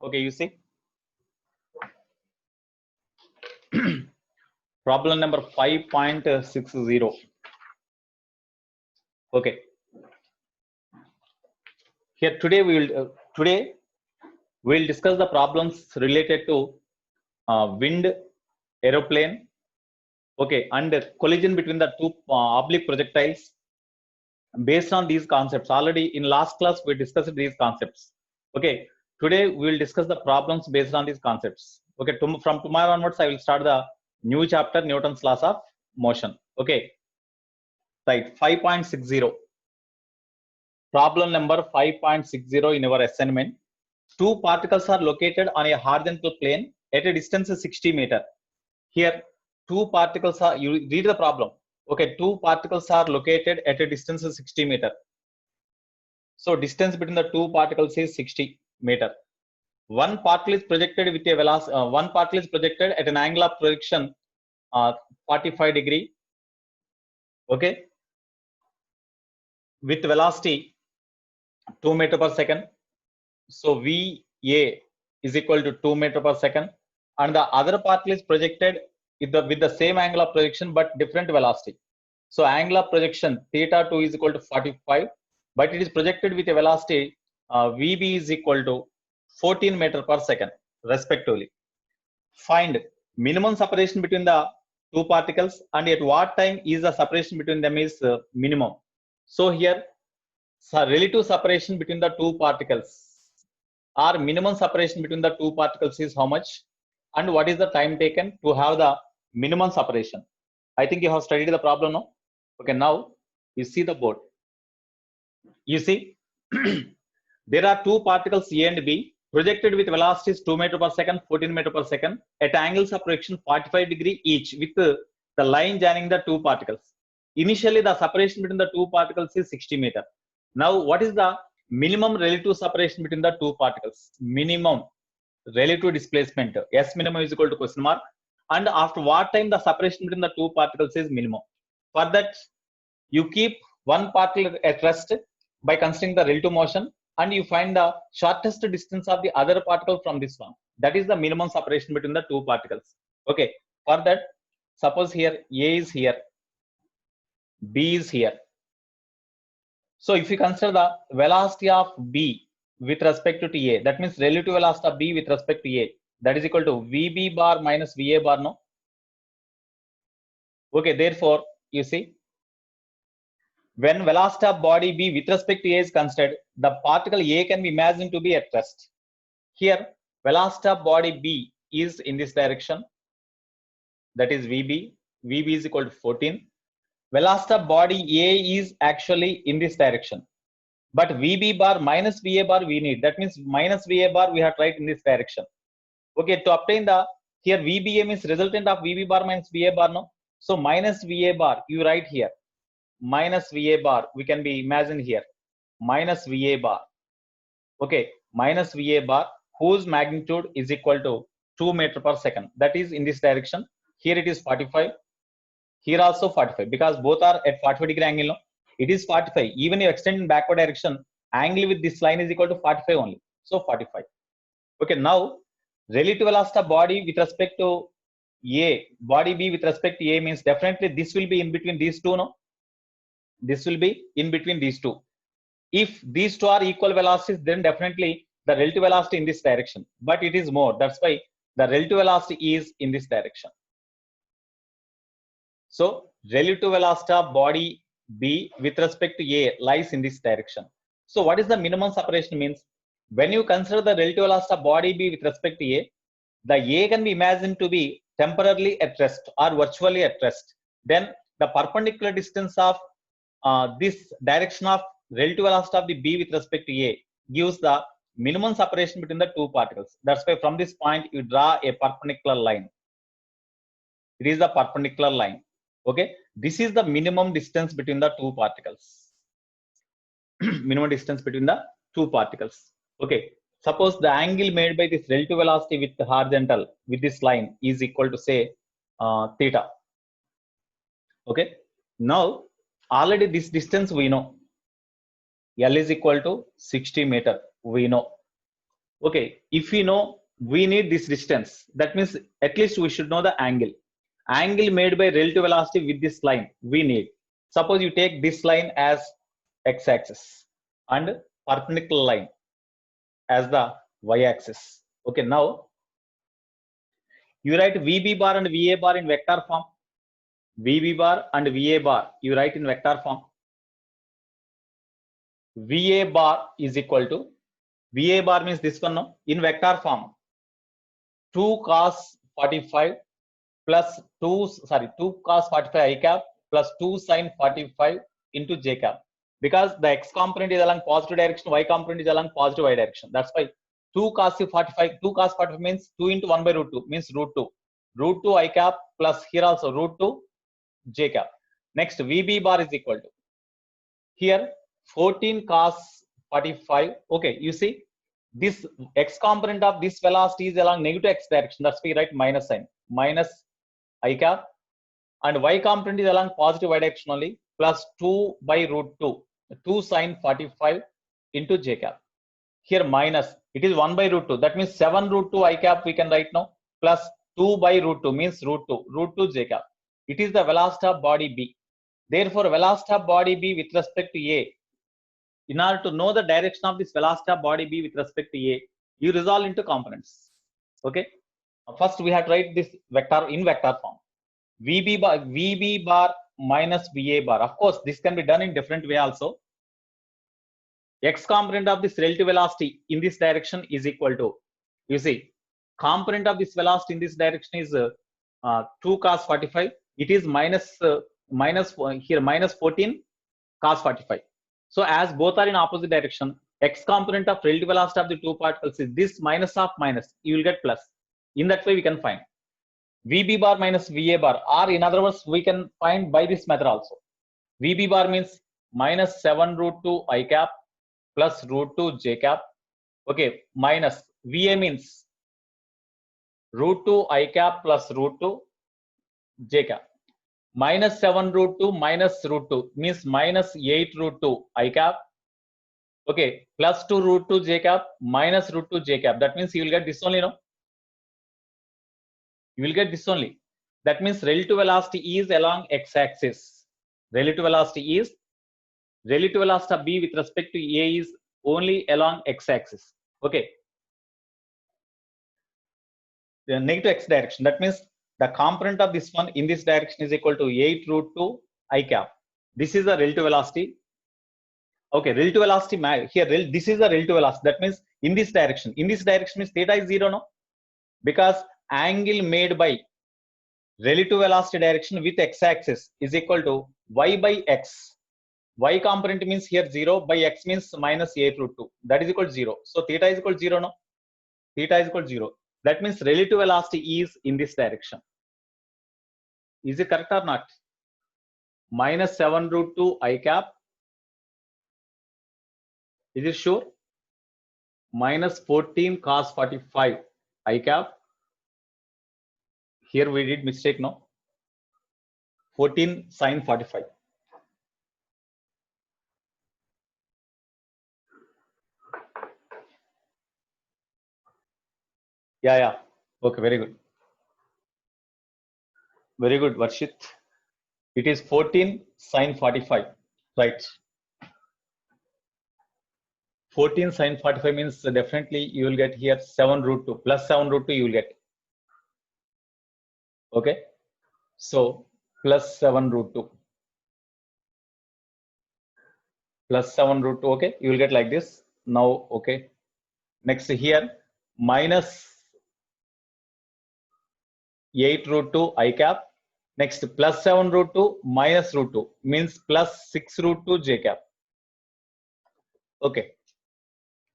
Okay, you see problem number 5.60. Okay, here today we'll discuss the problems related to wind, aeroplane, okay, and collision between the two oblique projectiles. Based on these concepts, already in last class we discussed these concepts. Okay, today we will discuss the problems based on these concepts. Okay, from tomorrow onwards I will start the new chapter, Newton's laws of motion. Okay, right. 5.60, problem number 5.60 in our assignment. Two particles are located on a horizontal plane at a distance of 60 meters. Here two particles are, you read the problem. Okay, two particles are located at a distance of 60 meters. So distance between the two particles is 60 meters. One particle is projected with a velocity. One particle is projected at an angle of projection 45 degree. Okay, with velocity 2 meter per second. So VA is equal to 2 meter per second, and the other particle is projected with the same angle of projection but different velocity. So angle of projection theta 2 is equal to 45, but it is projected with a velocity VB is equal to 14 meter per second respectively. Find minimum separation between the two particles and at what time is the separation between them is minimum. So here relative separation between the two particles or minimum separation between the two particles is how much, and what is the time taken to have the minimum separation. I think you have studied the problem now. Okay, now you see the board. You see there are two particles A and B projected with velocities 2 meter per second, 14 meter per second at angles of projection 45 degree each with the line joining the two particles. Initially the separation between the two particles is 60 meter. Now what is the minimum relative separation between the two particles? Minimum relative displacement, S minimum is equal to question mark, and after what time the separation between the two particles is minimum. For that you keep one particle at rest by considering the relative motion, and you find the shortest distance of the other particle from this one. That is the minimum separation between the two particles. Okay, for that suppose here A is here, B is here. So if you consider the velocity of B with respect to A, that means relative velocity of B with respect to A, that is equal to VB bar minus VA bar, no? Okay, therefore you see when velocity of body B with respect to A is considered, the particle A can be imagined to be at rest. Here velocity of body B is in this direction, that is VB. VB is equal to 14. Velocity of body A is actually in this direction, but VB bar minus VA bar we need. That means minus VA bar we have to write in this direction. Okay, to obtain the here VBM is resultant of VB bar minus VA bar, no? So minus VA bar you write here. Minus VA bar we can be imagined here. Minus VA bar. Okay, minus VA bar whose magnitude is equal to 2 meter per second. That is in this direction. Here it is 45. Here also 45 because both are at 45 degree angle. No? It is 45. Even if you extend in backward direction, angle with this line is equal to 45 only. So 45. Okay, now relative velocity of body with respect to A, body B with respect to A means definitely this will be in between these two, no? This will be in between these two. If these two are equal velocities, then definitely the relative velocity in this direction, but it is more. That's why the relative velocity is in this direction. So relative velocity of body B with respect to A lies in this direction. So what is the minimum separation means? When you consider the relative velocity of body B with respect to A, the A can be imagined to be temporarily at rest or virtually at rest. Then the perpendicular distance of this direction of relative velocity of the B with respect to A gives the minimum separation between the two particles. That's why from this point you draw a perpendicular line. It is the perpendicular line. Okay, this is the minimum distance between the two particles. Minimum distance between the two particles. Okay, suppose the angle made by this relative velocity with the horizontal with this line is equal to say theta. Okay, now already this distance we know. L is equal to 60 meter, we know. Okay, if we know we need this distance, that means at least we should know the angle. Angle made by relative velocity with this line we need. Suppose you take this line as x-axis and perpendicular line as the y-axis. Okay, now you write VB bar and VA bar in vector form. VB bar and VA bar you write in vector form. VA bar is equal to, VA bar means this one no, in vector form, 2 cos 45 plus 2 cos 45 I cap plus 2 sin 45 into j cap, because the x component is along positive direction, y component is along positive y direction. That's why 2 cos 45 means 2 into 1 by root 2 means root 2 I cap plus here also root 2 j cap. Next VB bar is equal to, here 14 cos 45. Okay, you see this x component of this velocity is along negative x direction, that's why we write minus sign, minus I cap, and y component is along positive y direction only, plus 2 by root 2 sin 45 into j cap. Here minus, it is 1 by root 2, that means 7 root 2 I cap we can write now, plus 2 by root 2 means root 2 j cap. It is the velocity of body B. Therefore, velocity of body B with respect to A, in order to know the direction of this velocity of body B with respect to A, you resolve into components. Okay. First, we have to write this vector in vector form. VB bar minus VA bar. Of course, this can be done in different way also. X component of this relative velocity in this direction is equal to, you see, component of this velocity in this direction is 2 cos 45. It is minus 14 cos 45. So as both are in opposite direction, x component of relative velocity of the two particles is this minus of minus, you will get plus. In that way we can find VB bar minus VA bar, or in other words we can find by this method also. VB bar means minus 7 root 2 I cap plus root 2 j cap. Okay, minus VA means root 2 I cap plus root 2 j cap. Minus 7 root 2 minus root 2 means minus 8 root 2 I cap. Okay, plus 2 root 2 j cap minus root 2 j cap. That means you will get this only, no? You will get this only. That means relative velocity is along x-axis. Relative velocity of B with respect to A is only along x-axis. Okay. The negative x direction. That means the component of this one in this direction is equal to 8 root 2 I cap. This is the relative velocity. Okay, relative velocity here. This is the relative velocity. That means in this direction. In this direction means theta is 0, no? Because angle made by relative velocity direction with x-axis is equal to y by x. Y component means here 0, by x means minus 8 root 2. That is equal to 0. So theta is equal to 0, no? Theta is equal to 0. That means relative velocity is in this direction. Is it correct or not? Minus 7 root 2 I cap. Is it sure? Minus 14 cos 45 I cap. Here we did mistake, no? 14 sin 45. Yeah. Okay, very good. Very good, Varshit. It is 14 sin 45, right? 14 sin 45 means definitely you will get here 7 root 2 plus 7 root 2 you will get. Okay. So plus 7 root 2 plus 7 root 2. Okay. You will get like this. Now, okay. Next here minus 8 root 2 I cap. Next plus 7 root 2 minus root 2 means plus 6 root 2 j cap. Okay.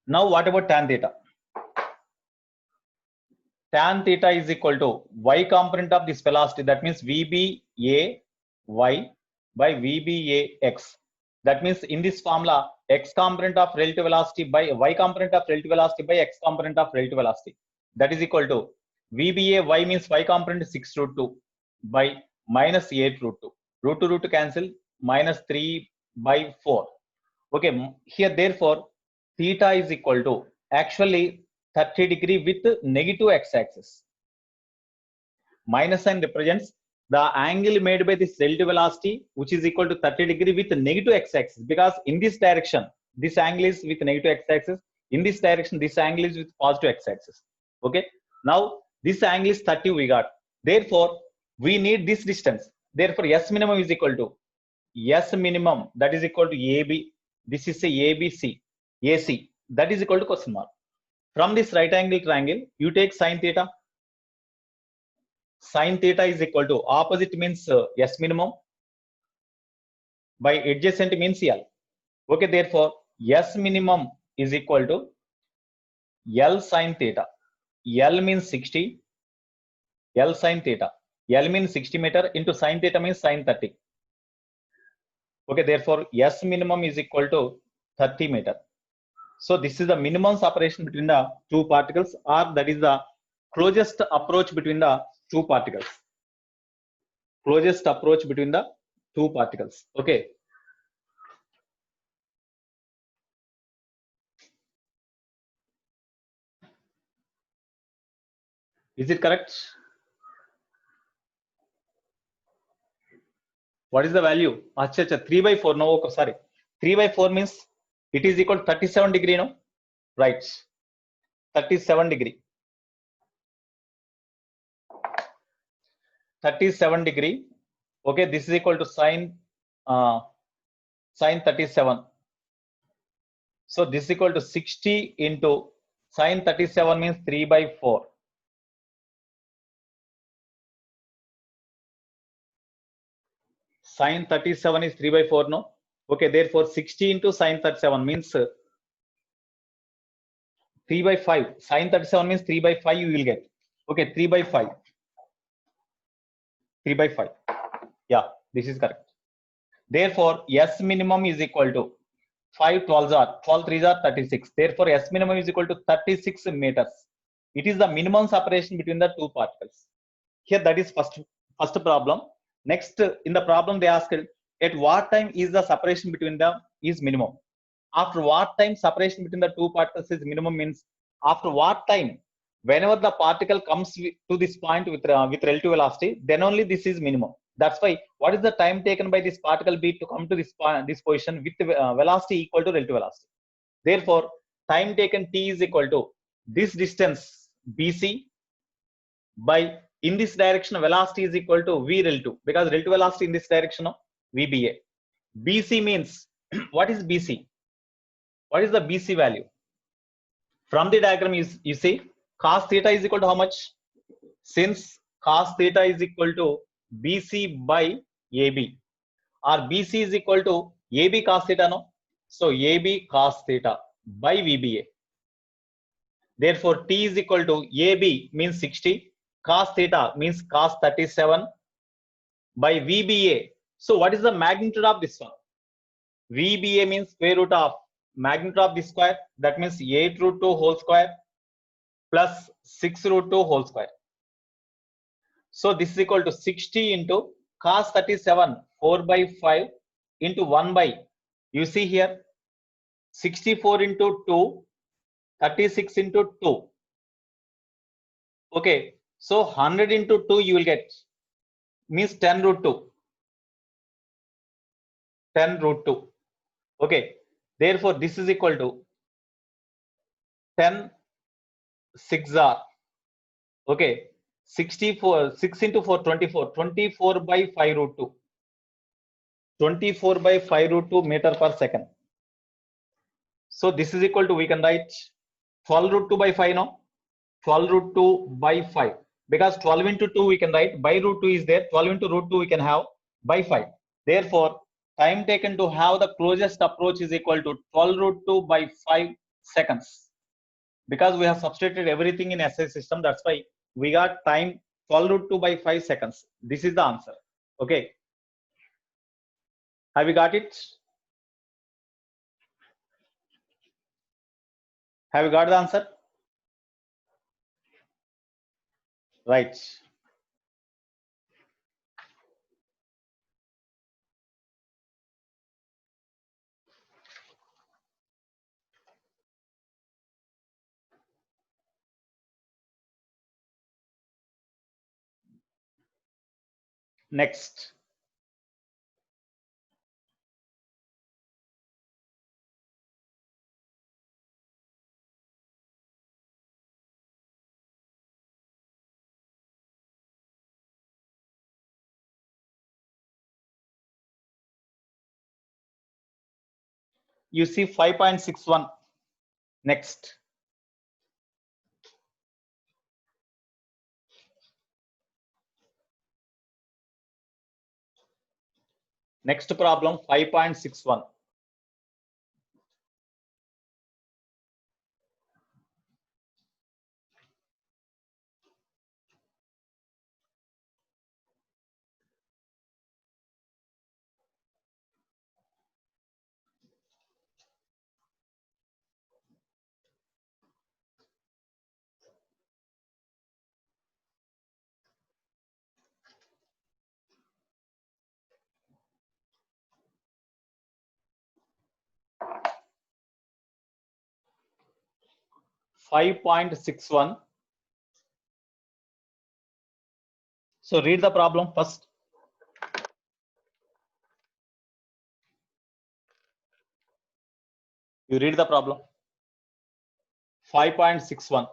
Now what about tan theta? Tan theta is equal to y component of this velocity, that means VBA y by VBA x. That means in this formula, x component of relative velocity by y component of relative velocity by x component of relative velocity. That is equal to VBA y means y component is 6 root 2 by minus 8 root 2. Root to cancel, minus 3 by 4. Okay, here therefore theta is equal to, actually 30 degree with negative x-axis. Minus sign represents the angle made by this relative velocity, which is equal to 30 degree with negative x-axis, because in this direction this angle is with negative x-axis, in this direction this angle is with positive x-axis. Okay, now this angle is 30 we got, therefore we need this distance, therefore S minimum is equal to S minimum, that is equal to AB, this is a ABC, AC, that is equal to question mark. From this right angle triangle you take sine theta. Sine theta is equal to opposite means S minimum by adjacent means L. Okay, therefore S minimum is equal to L sine theta. L means 60. L sine theta. L means 60 meter into sine theta means sine 30. Okay, therefore S minimum is equal to 30 meter. So this is the minimum separation between the two particles, or that is the closest approach between the two particles. Closest approach between the two particles. Okay. Is it correct? What is the value? Acha, 3 by 4. No, okay, sorry. 3 by 4 means it is equal to 37 degree, no? Right. 37 degree. 37 degree. Okay, this is equal to sine 37. So this is equal to 60 into sine 37 means 3 by 4. Sine 37 is 3 by 4, no? Okay, therefore 60 into sine 37 means 3 by 5. Sine 37 means 3 by 5 you will get. Okay, 3 by 5. 3 by 5. Yeah, this is correct. Therefore, S minimum is equal to 5 12s are 12 3s are 36. Therefore, S minimum is equal to 36 meters. It is the minimum separation between the two particles. Here, that is first problem. Next, in the problem they asked, at what time is the separation between them is minimum? After what time separation between the two particles is minimum means after what time? Whenever the particle comes to this point with relative velocity, then only this is minimum. That's why what is the time taken by this particle B to come to this position with velocity equal to relative velocity. Therefore, time taken T is equal to this distance BC by in this direction velocity is equal to V relative, because relative velocity in this direction of VBA. BC means what is BC? What is the BC value? From the diagram you see cos theta is equal to how much? Since cos theta is equal to BC by AB, or BC is equal to AB cos theta, no? So AB cos theta by VBA. Therefore T is equal to AB means 60, cos theta means cos 37 by VBA. So what is the magnitude of this one? VBA means square root of magnitude of this square, that means 8 root 2 whole square plus 6 root 2 whole square. So this is equal to 60 into cos 37 4 by 5 into 1 by, you see here 64 into 2 36 into 2. Okay, so 100 into 2 you will get means 10 root 2. 10 root 2. Okay, therefore this is equal to 10 6 are, okay, 64 6 into 4 24 24 by 5 root 2. 24 by 5 root 2 meter per second. So this is equal to, we can write 12 root 2 by 5 now. 12 root 2 by 5, because 12 into 2 we can write by root 2 is there, 12 into root 2 we can have by 5. Therefore, time taken to have the closest approach is equal to 12 root 2 by 5 seconds. Because we have substituted everything in SI system, that's why we got time 12 root 2 by 5 seconds. This is the answer. Okay. Have you got it? Have you got the answer? Right. Next. You see 5.61. Next. Next problem 5.61. .61. So read the problem first. You read the problem. 5.61.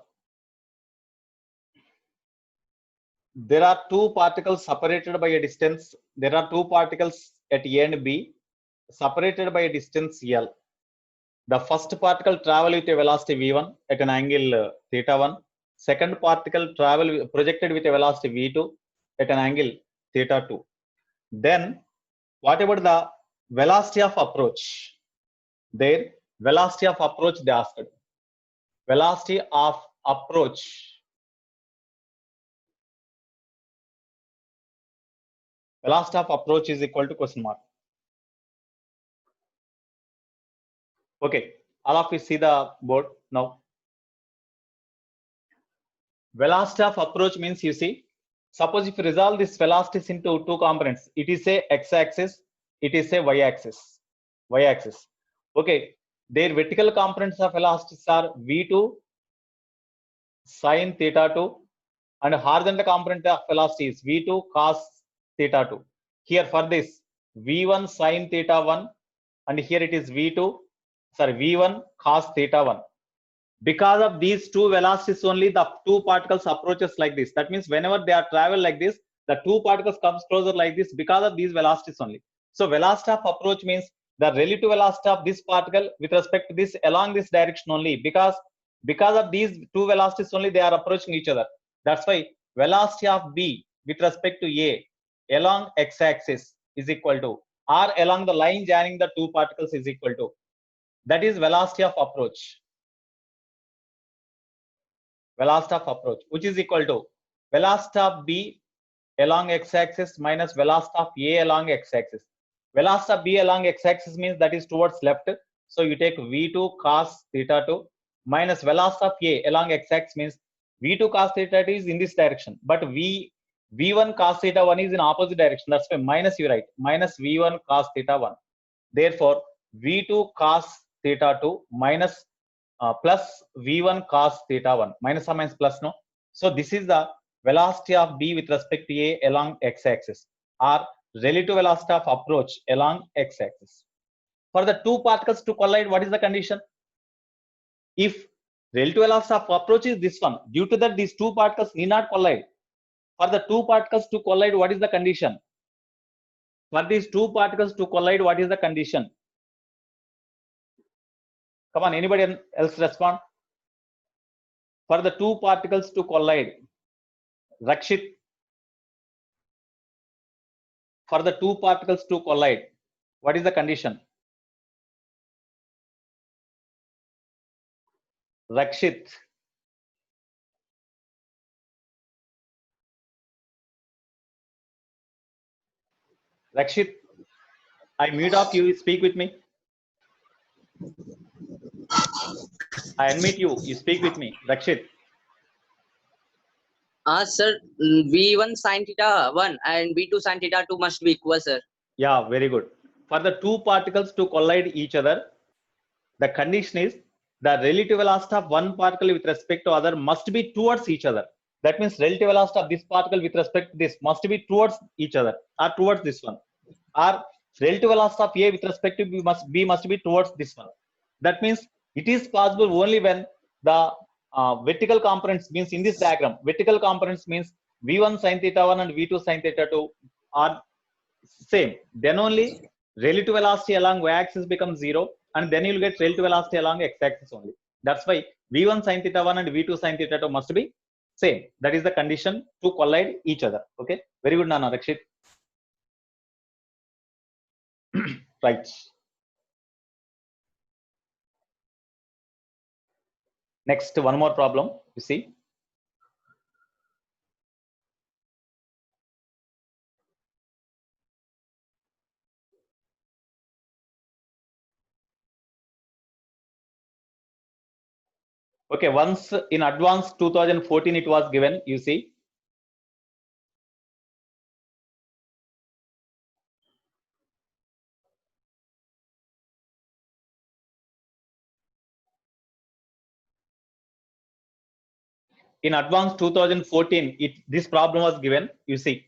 There are two particles separated by a distance. There are two particles at A and B separated by a distance L. The first particle travel with a velocity v1 at an angle theta 1. Second particle travel projected with a velocity v2 at an angle theta 2. Then what about the velocity of approach? Their velocity of approach they asked. Velocity of approach. Velocity of approach is equal to question mark. Okay, all of you see the board now. Velocity of approach means, you see, suppose if you resolve this velocities into two components, it is a x-axis, it is a y-axis. Y-axis. Okay, their vertical components of velocities are v2 sine theta 2 and horizontal component of velocity is v2 cos theta 2. Here for this v1 sine theta 1 and here it is v1 cos theta 1. Because of these two velocities only, the two particles approaches like this. That means whenever they are travel like this, the two particles comes closer like this because of these velocities only. So velocity of approach means the relative velocity of this particle with respect to this along this direction only, because of these two velocities only they are approaching each other. That's why velocity of B with respect to A along x-axis is equal to, or along the line joining the two particles is equal to, that is velocity of approach. Velocity of approach, which is equal to velocity of B along x-axis minus velocity of A along x-axis. Velocity of B along x-axis means that is towards left. So you take v2 cos theta 2 minus velocity of A along x-axis means v2 cos theta 2 is in this direction, but v1 cos theta 1 is in opposite direction. That's why minus you write minus v1 cos theta 1. Therefore, v2 cos theta 2 minus plus v1 cos theta 1. Minus or minus plus, no? So this is the velocity of B with respect to A along x-axis, or relative velocity of approach along x-axis. For the two particles to collide, what is the condition? If relative velocity of approach is this one, due to that these two particles need not collide. For the two particles to collide, what is the condition? For these two particles to collide, what is the condition? Come on, anybody else respond? For the two particles to collide, Rakshit, for the two particles to collide, what is the condition? Rakshit. Rakshit, I mute off you, speak with me. I unmute you, you speak with me. Rakshit. Sir, v1 sin theta 1 and v2 sin theta 2 must be equal, sir. Yeah, very good. For the two particles to collide each other, the condition is the relative velocity of one particle with respect to other must be towards each other. That means relative velocity of this particle with respect to this must be towards each other or towards this one, or relative velocity of A with respect to B must be towards this one. That means it is possible only when the vertical components, means in this diagram vertical components means v1 sin theta 1 and v2 sin theta 2 are same, then only relative velocity along y-axis becomes 0, and then you'll get relative velocity along x-axis only. That's why v1 sin theta 1 and v2 sin theta 2 must be same. That is the condition to collide each other. Okay, very good, Nana Rakshit. Right. Next, one more problem. You see, okay, once in advance 2014 it was given. You see, in advance 2014 this problem was given. You see,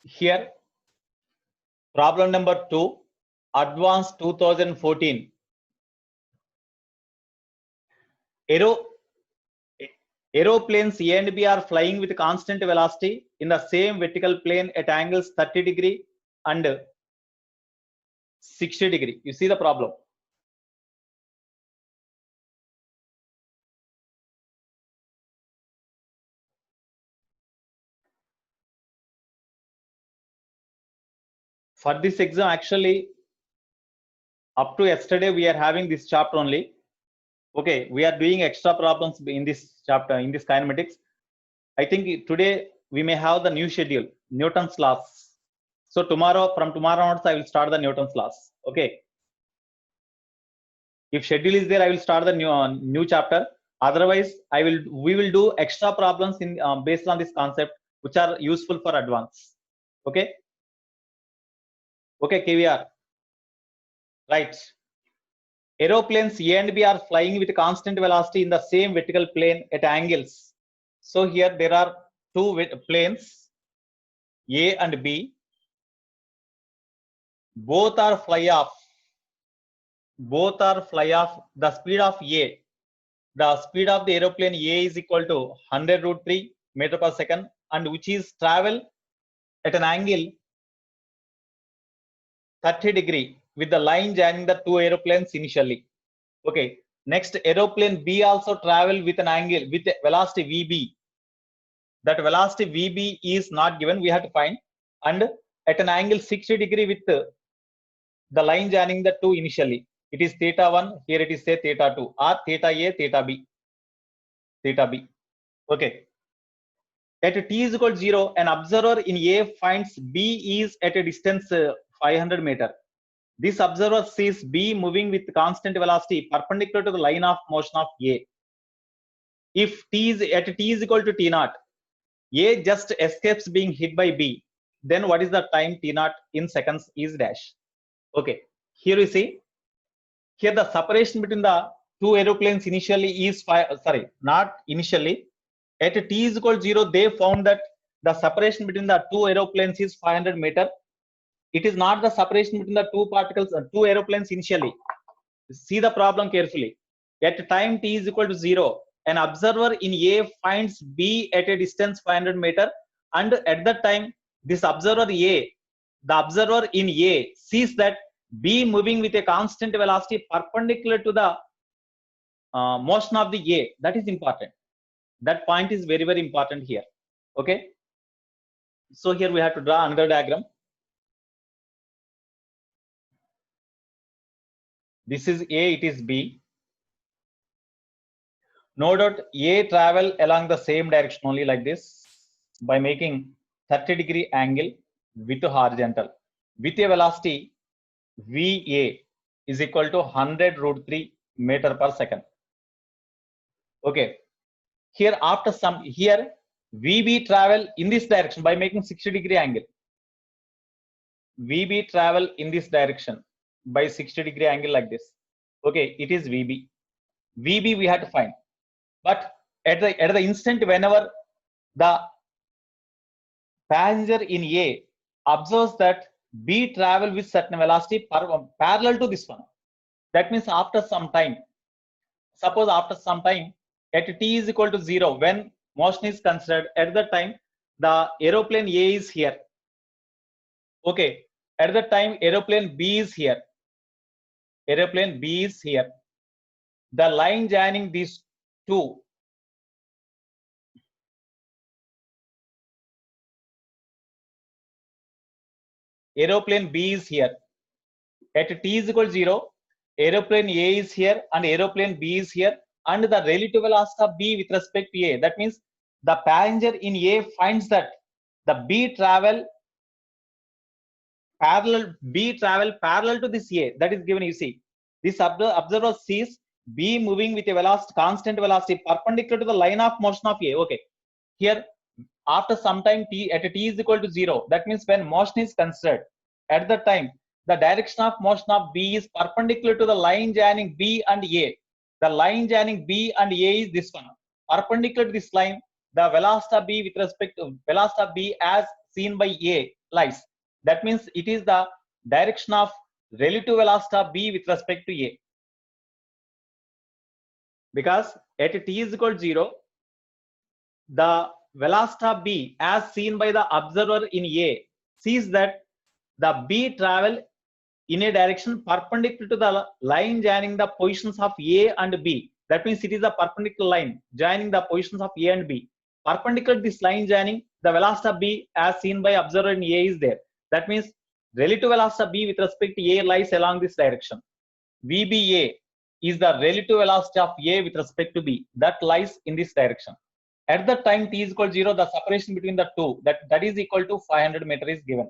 here problem number 2, advance 2014. Aeroplanes A and B are flying with constant velocity in the same vertical plane at angles 30 degree and 60 degree. You see the problem. For this exam, actually, up to yesterday, we are having this chapter only. Okay, we are doing extra problems in this chapter, in this kinematics. I think today we may have the new schedule, Newton's laws. So tomorrow, from tomorrow onwards, I will start the Newton's laws. Okay. If schedule is there, I will start the new chapter. Otherwise, we will do extra problems in based on this concept, which are useful for advance. Okay. Okay, KVR. Right. Aeroplanes A and B are flying with constant velocity in the same vertical plane at angles. So here there are two planes, A and B. Both are fly off. Both are fly off. The speed of A, the speed of the aeroplane A is equal to 100√3 meter per second, and which is travel at an angle 30 degree with the line joining the two aeroplanes initially. Okay. Next, aeroplane B also travel with an angle with a velocity VB. That velocity VB is not given. We have to find, and at an angle 60 degree with the line joining the two initially. It is theta 1. Here it is say theta 2 or theta A, theta B. Theta B. Okay. At t is equal to 0, an observer in A finds B is at a distance 500 meter. This observer sees B moving with constant velocity perpendicular to the line of motion of A. If t is equal to t0, A just escapes being hit by B. Then what is the time t0 in seconds is dash. Okay. Here you see. Here the separation between the two aeroplanes initially is not initially. At t is equal to 0, they found that the separation between the two aeroplanes is 500 meter. It is not the separation between the two particles, two aeroplanes initially. See the problem carefully. At time t is equal to 0, an observer in A finds B at a distance 500 meter, and at that time, this observer A, the observer in A sees that B moving with a constant velocity perpendicular to the motion of the A. That is important. That point is very, very important here. Okay. So here we have to draw another diagram. This is A, it is B. No doubt A travel along the same direction only like this by making 30 degree angle with horizontal with a velocity VA is equal to 100√3 meter per second. Okay. Here after some, here VB travel in this direction by making 60-degree angle. VB travel in this direction by 60-degree angle like this. Okay, it is VB. VB we have to find. But at the instant whenever the passenger in A observes that B travel with certain velocity parallel to this one. That means after some time, suppose after some time at t is equal to 0, when motion is considered, at that time the aeroplane A is here. Okay, at that time aeroplane B is here. Aeroplane B is here. The line joining these two aeroplane B is here. At t is equal to 0, aeroplane A is here and aeroplane B is here, and the relative velocity of B with respect to A. That means the passenger in A finds that the B travel parallel to this A. That is given, you see. This observer sees B moving with a velocity, constant velocity perpendicular to the line of motion of A. Okay. Here, after some time at t is equal to 0, that means when motion is considered, at that time the direction of motion of B is perpendicular to the line joining B and A. The line joining B and A is this one. Perpendicular to this line, the velocity of B with respect to velocity of B as seen by A lies. That means it is the direction of relative velocity of B with respect to A. Because at t is equal to 0, the velocity of B as seen by the observer in A sees that the B travel in a direction perpendicular to the line joining the positions of A and B. That means it is a perpendicular line joining the positions of A and B. Perpendicular to this line joining, the velocity of B as seen by observer in A is there. That means relative velocity of B with respect to A lies along this direction. VBA is the relative velocity of A with respect to B that lies in this direction. At the time t is equal to 0, the separation between the two, that is equal to 500 meter is given.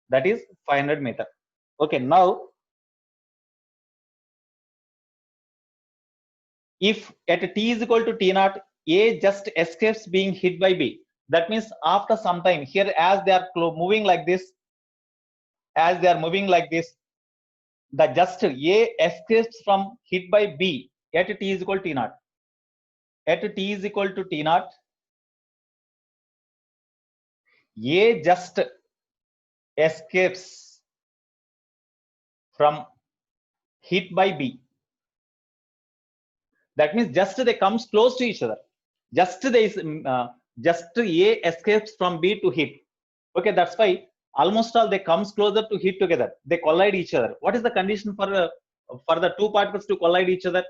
That is 500 meter. Okay, now if at t is equal to t naught, A just escapes being hit by B. That means after some time here, as they are moving like this, the just A escapes from hit by B at t is equal to t naught. At t is equal to t naught, A just escapes from hit by B. That means just they comes close to each other. Just A escapes from B to hit. Okay, that's why almost all they comes closer to hit together. They collide each other. What is the condition for the two particles to collide each other?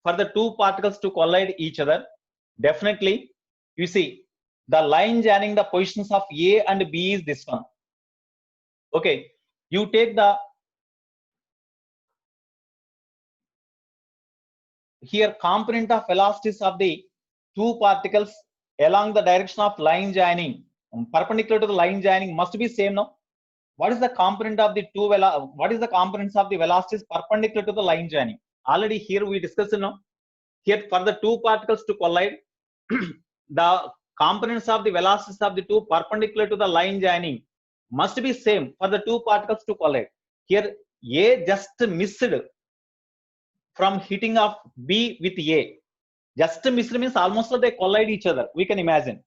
For the two particles to collide each other, definitely you see the line joining the positions of A and B is this one. Okay, you take the here component of velocities of the two particles along the direction of line joining, perpendicular to the line joining, must be same now. What is the component of the what is the components of the velocities perpendicular to the line joining? Already here we discussed now. Here for the two particles to collide, the components of the velocities of the two perpendicular to the line joining must be same for the two particles to collide. Here A just missed from hitting of B with A. Just missed means almost they collide each other. We can imagine.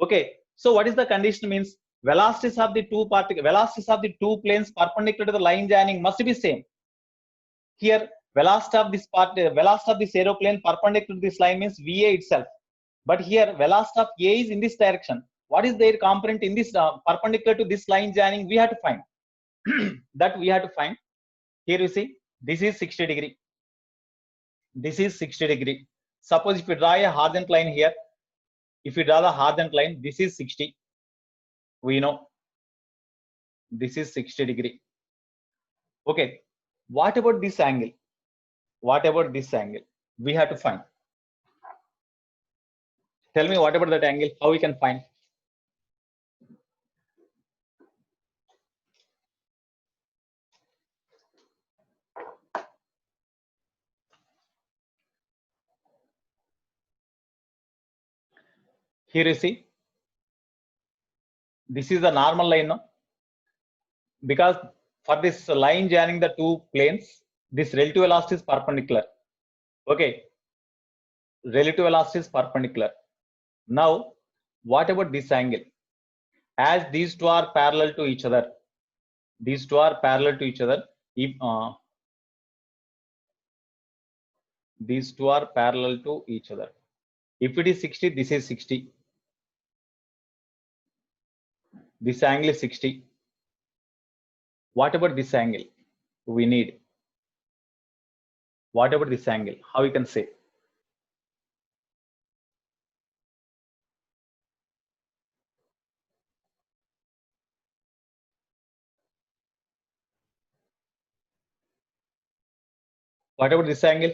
Okay. So what is the condition means? Velocities of the two planes perpendicular to the line joining must be same. Here velocity of this aeroplane perpendicular to this line means VA itself. But here velocity of A is in this direction. What is their component in this perpendicular to this line joining? We have to find. That we have to find. Here you see this is 60 degree. This is 60 degree. Suppose if you draw a horizontal line here, if you draw the horizontal line, this is 60. We know this is 60 degree. Okay. What about this angle? What about this angle? We have to find. Tell me what about that angle? How we can find? Here you see, this is the normal line now, because for this line joining the two planes, this relative velocity is perpendicular. Okay, relative velocity is perpendicular. Now what about this angle? As these two are parallel to each other, these two are parallel to each other, if these two are parallel to each other, if it is 60, this is 60, this angle is 60. What about this angle? We need, what about this angle? How you can say? What about this angle?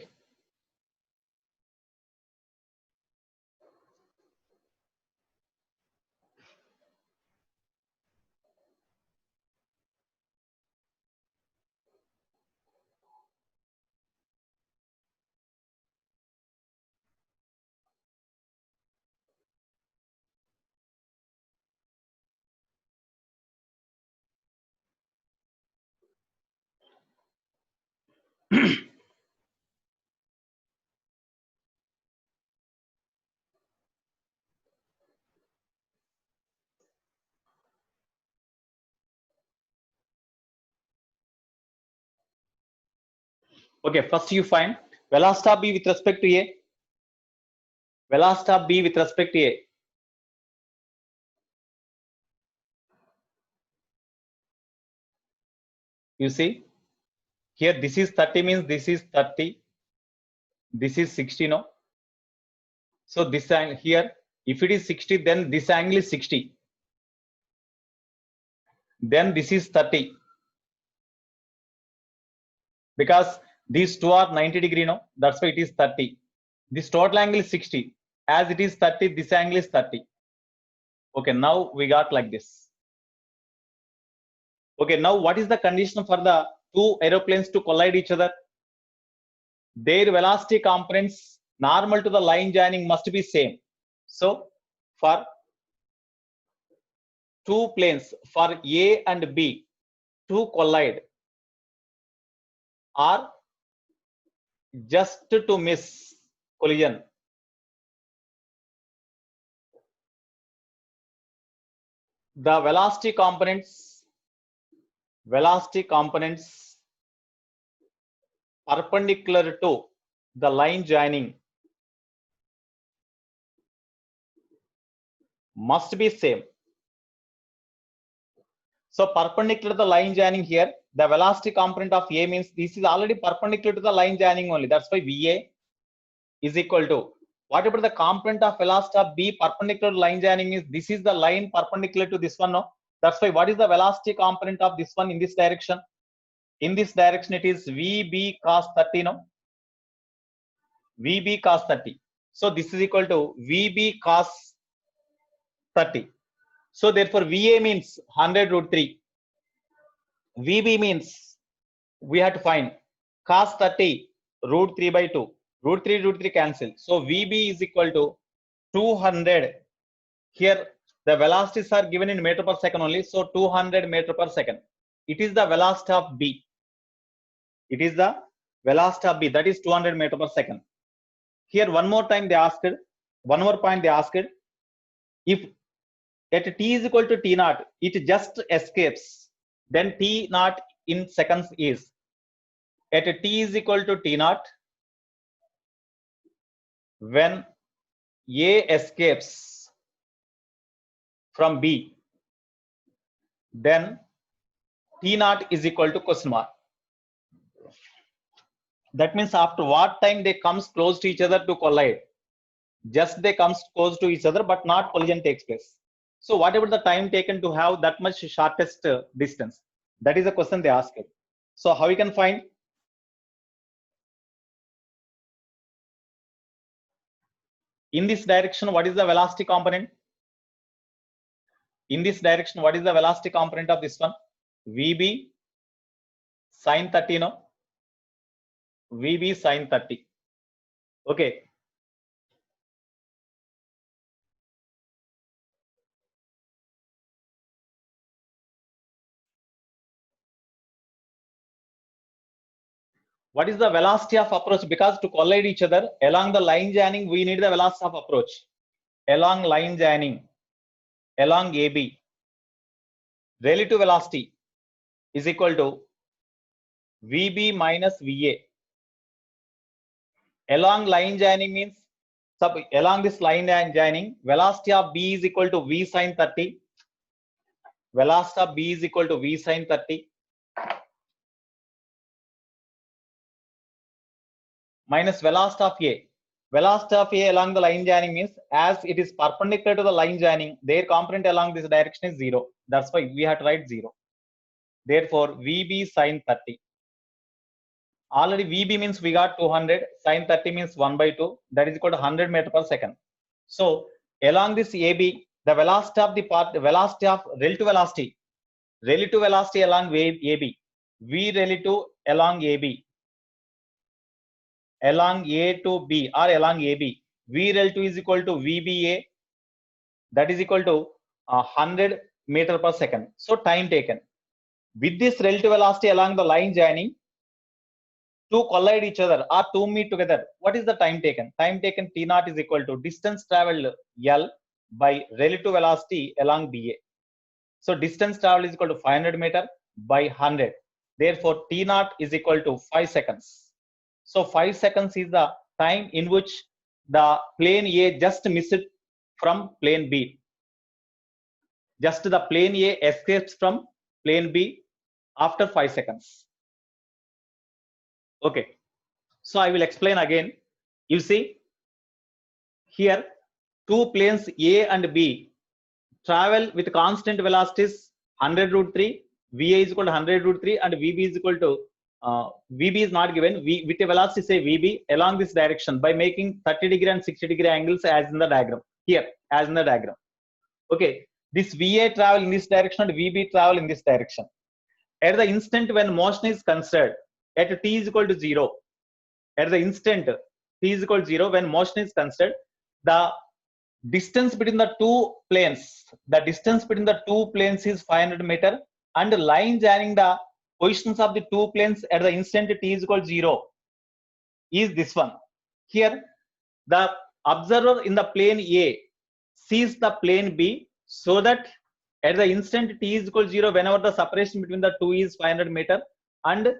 Okay, first you find velocity of B with respect to A. Velocity of B with respect to A. You see, here this is 30, means this is 30, this is 60, no? So this angle here, if it is 60, then this angle is 60. Then this is 30. Because these two are 90 degree, no? That's why it is 30. This total angle is 60. As it is 30, this angle is 30. Okay, now we got like this. Okay, now what is the condition for the two aeroplanes to collide each other? Their velocity components normal to the line joining must be same. So for two planes, for A and B to collide, or just to miss collision, the velocity components perpendicular to the line joining must be same. So perpendicular to the line joining, here the velocity component of A means this is already perpendicular to the line joining only. That's why VA is equal to, what about the component of velocity of B perpendicular to line joining is, this is the line perpendicular to this one, no? That's why what is the velocity component of this one in this direction? In this direction it is VB cos 30, no? VB cos 30. So this is equal to VB cos 30. So therefore VA means 100 root 3. VB means we have to find cos 30 root 3 by 2. Root 3 cancel. So VB is equal to 200. Here the velocities are given in meter per second only. So 200 meter per second. It is the velocity of B. It is the velocity of B, that is 200 meter per second. Here one more time they asked, one more point they asked, if at t is equal to t naught, it just escapes, then t naught in seconds is, at t is equal to t naught, when A escapes from B, then t naught is equal to question mark. That means after what time they comes close to each other to collide? Just they comes close to each other, but not collision takes place. So whatever the time taken to have that much shortest distance, that is the question they asked. So how you can find? In this direction, what is the velocity component? In this direction, what is the velocity component of this one? VB sin 30, no? VB sin 30. Okay. What is the velocity of approach? Because to collide each other along the line joining, we need the velocity of approach. Along line joining, along AB, relative velocity is equal to VB minus VA. Along line joining means along this line joining, velocity of B is equal to V sin 30. Velocity of B is equal to V sin 30 minus velocity of A. Velocity of A along the line joining means as it is perpendicular to the line joining, their component along this direction is 0. That's why we have to write 0. Therefore, VB sin 30. Already VB means we got 200, sin 30 means 1 by 2, that is equal to 100 meter per second. So along this AB, the velocity of the part, the velocity of relative velocity along AB, V relative along AB, along A to B or along AB, V relative is equal to VBA, that is equal to 100 meter per second. So time taken. With this relative velocity along the line joining, to collide each other or to meet together, what is the time taken? Time taken T naught is equal to distance traveled L by relative velocity along BA. So distance traveled is equal to 500 meter by 100. Therefore, T naught is equal to 5 seconds. So 5 seconds is the time in which the plane A just missed from plane B. Just the plane A escapes from plane B after 5 seconds. Okay, so I will explain again. You see, here two planes A and B travel with constant velocities 100 root 3, VA is equal to 100 root 3 and VB is equal to, VB is not given, with a velocity say VB along this direction by making 30-degree and 60-degree angles as in the diagram, here as in the diagram. Okay, this VA travel in this direction and VB travel in this direction. At the instant when motion is considered, at t is equal to 0, at the instant t is equal to 0 when motion is considered, the distance between the two planes, is 500 meter, and line joining the positions of the two planes at the instant t is equal to 0 is this one. Here the observer in the plane A sees the plane B, so that at the instant t is equal to 0 whenever the separation between the two is 500 meter, and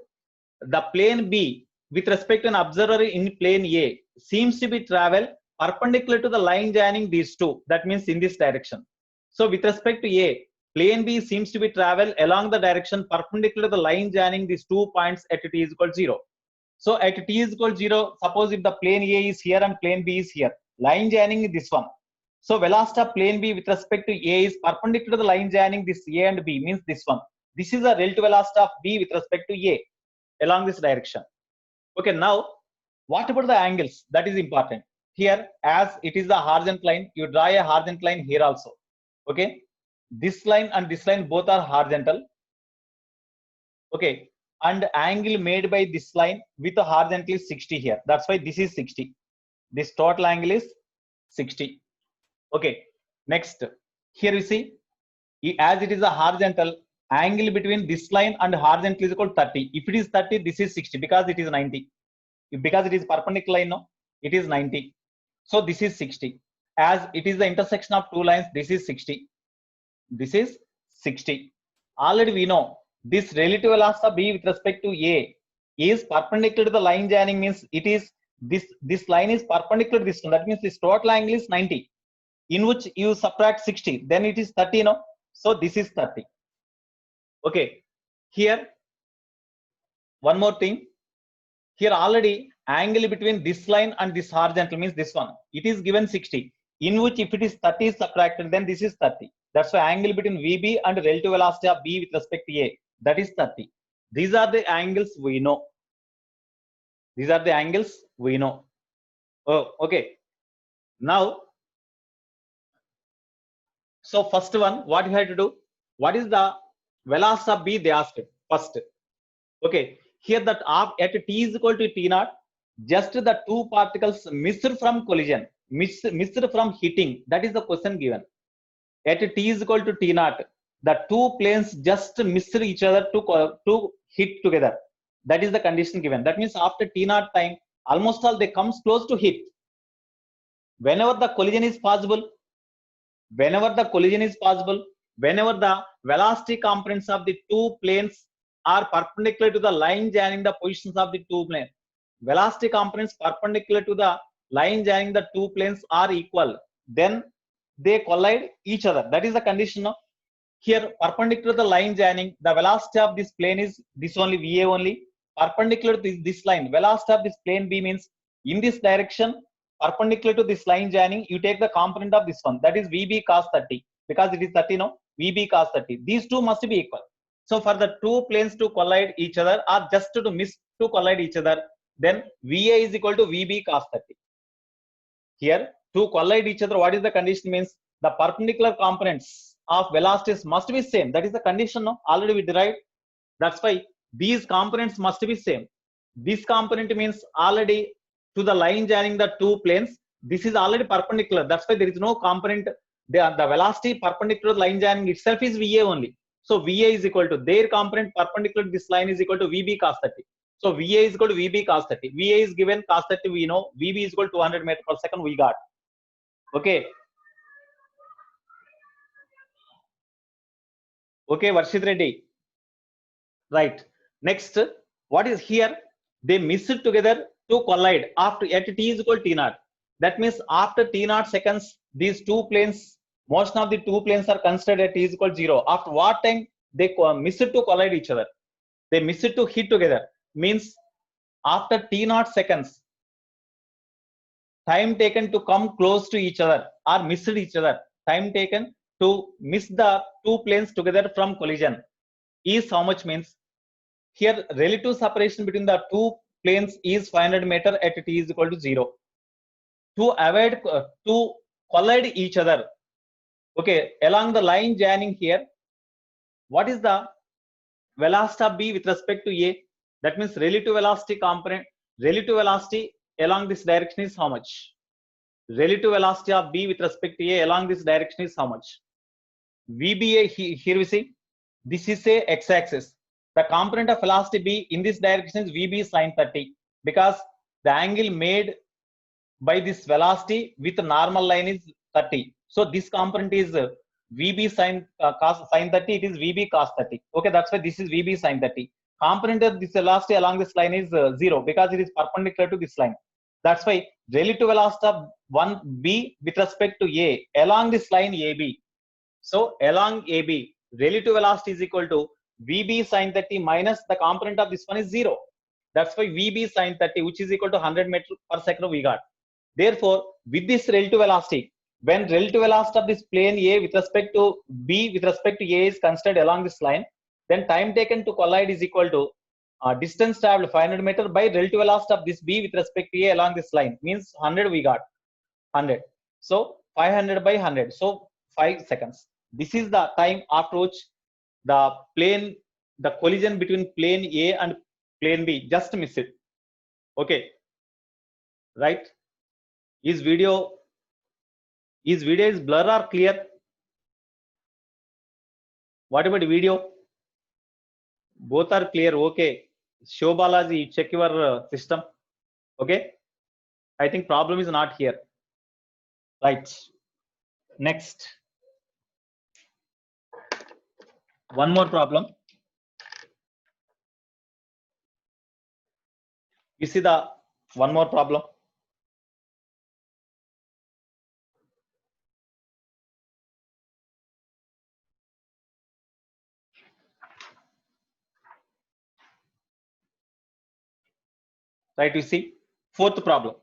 the plane B with respect to an observer in plane A seems to be travel perpendicular to the line joining these two, that means in this direction. So with respect to A, plane B seems to be travel along the direction perpendicular to the line joining these 2 points at t is equal to 0. So at t is equal to 0, suppose if the plane A is here and plane B is here, line joining is this one. So velocity of plane B with respect to A is perpendicular to the line joining this A and B, means this one. This is the relative velocity of B with respect to A along this direction. Okay, now what about the angles? That is important. Here, as it is the horizontal line, you draw a horizontal line here also. Okay, this line and this line both are horizontal. Okay, and angle made by this line with the horizontal is 60 here. That's why this is 60. This total angle is 60. Okay, next here you see, as it is a horizontal, angle between this line and horizontal is equal to 30. If it is 30, this is 60 because it is 90. Because it is perpendicular line, no, it is 90. So this is 60. As it is the intersection of two lines, this is 60. This is 60. Already we know this relative velocity of B with respect to A is perpendicular to the line joining, means it is this line is perpendicular to this one. That means this total angle is 90, in which you subtract 60, then it is 30, no? So this is 30. Okay, here one more thing. Here already angle between this line and this horizontal, means this one, it is given 60, in which if it is 30 is subtracted, then this is 30. That's why angle between VB and relative velocity of B with respect to A, that is 30. These are the angles we know. These are the angles we know. Oh, okay. Now, so first one, what you have to do? What is the velocity of B? They asked first. Okay, here that at t is equal to t naught, just the two particles missed from collision, missed from hitting. That is the question given. At t is equal to t naught, the two planes just missed each other to hit together. That is the condition given. That means after t naught time, almost all they comes close to hit. Whenever the collision is possible, whenever the velocity components of the two planes are perpendicular to the line joining the positions of the two planes, velocity components perpendicular to the line joining the two planes are equal, then they collide each other. That is the condition of here. Perpendicular to the line joining, the velocity of this plane is this only, va only. Perpendicular to this line, velocity of this plane b means in this direction, perpendicular to this line joining, you take the component of this one, that is vb cos 30, because it is 30, no, vb cos 30. These two must be equal. So for the two planes to collide each other, or just to miss to collide each other, then va is equal to vb cos 30. Here, to collide each other, what is the condition means the perpendicular components of velocities must be same. That is the condition, no? Already we derived. That's why these components must be same. This component means already to the line joining the two planes, this is already perpendicular. That's why there is no component. The velocity perpendicular line joining itself is va only. So va is equal to their component perpendicular to this line is equal to vb cos 30. So va is equal to vb cos 30. Va is given, cos 30 we know, vb is equal to 200 meters per second we got. Okay. Okay, Varshit Reddy. Right. Next, what is here? They miss it together to collide after at t is equal to t naught. That means after t naught seconds, these two planes, motion of the two planes are considered at t is equal to 0. After what time they miss it to collide each other? They miss it to hit together. Means after t naught seconds, time taken to come close to each other or miss each other, time taken to miss the two planes together from collision is how much means here relative separation between the two planes is 500 meter at t is equal to 0. To avoid to collide each other, okay, along the line joining here, what is the velocity of b with respect to a? That means relative velocity component, relative velocity along this direction is how much? Relative velocity of b with respect to a along this direction is how much? vba, here we see this is a x-axis. The component of velocity b in this direction is vb sine 30, because the angle made by this velocity with normal line is 30. So this component is vb sine cos sine 30, it is vb cos 30. Okay, that's why this is vb sine 30. Component of this velocity along this line is 0, because it is perpendicular to this line. That's why relative velocity of 1b with respect to a along this line ab. So along AB, relative velocity is equal to VB sine 30 minus the component of this one is 0. That's why VB sine 30, which is equal to 100 meters per second we got. Therefore, with this relative velocity, when relative velocity of this plane A with respect to B with respect to A is considered along this line, then time taken to collide is equal to distance traveled 500 meters by relative velocity of this B with respect to A along this line, means 100 we got 100. So 500 by 100, so 5 seconds. This is the time after which the collision between plane A and plane B just miss it. Okay, right? Is video is blur or clear? What about video? Both are clear. Okay, Show Balaji, check your system. Okay, I think problem is not here. Right. Next, one more problem. You see the one more problem. Right, you see fourth problem.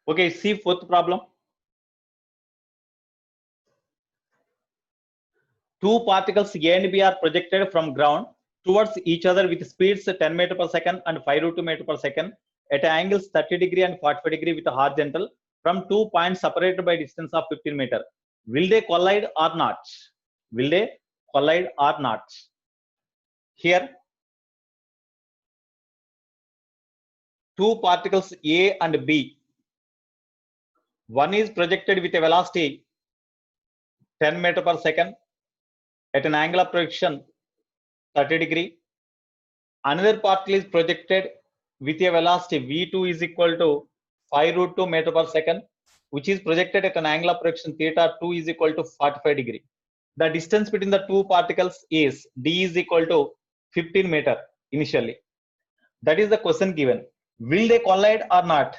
Okay, see fourth problem. two particles A and B are projected from ground towards each other with speeds 10 meter per second and 5√2 meter per second at angles 30 degree and 45 degree with a horizontal from 2 points separated by distance of 15 meter. Will they collide or not? Will they collide or not? Here, two particles A and B. One is projected with a velocity 10 meter per second at an angle of projection 30 degree. Another particle is projected with a velocity V2 is equal to 5√2 meter per second, which is projected at an angle of projection theta 2 is equal to 45 degree. The distance between the two particles is D is equal to 15 meter initially. That is the question given. Will they collide or not?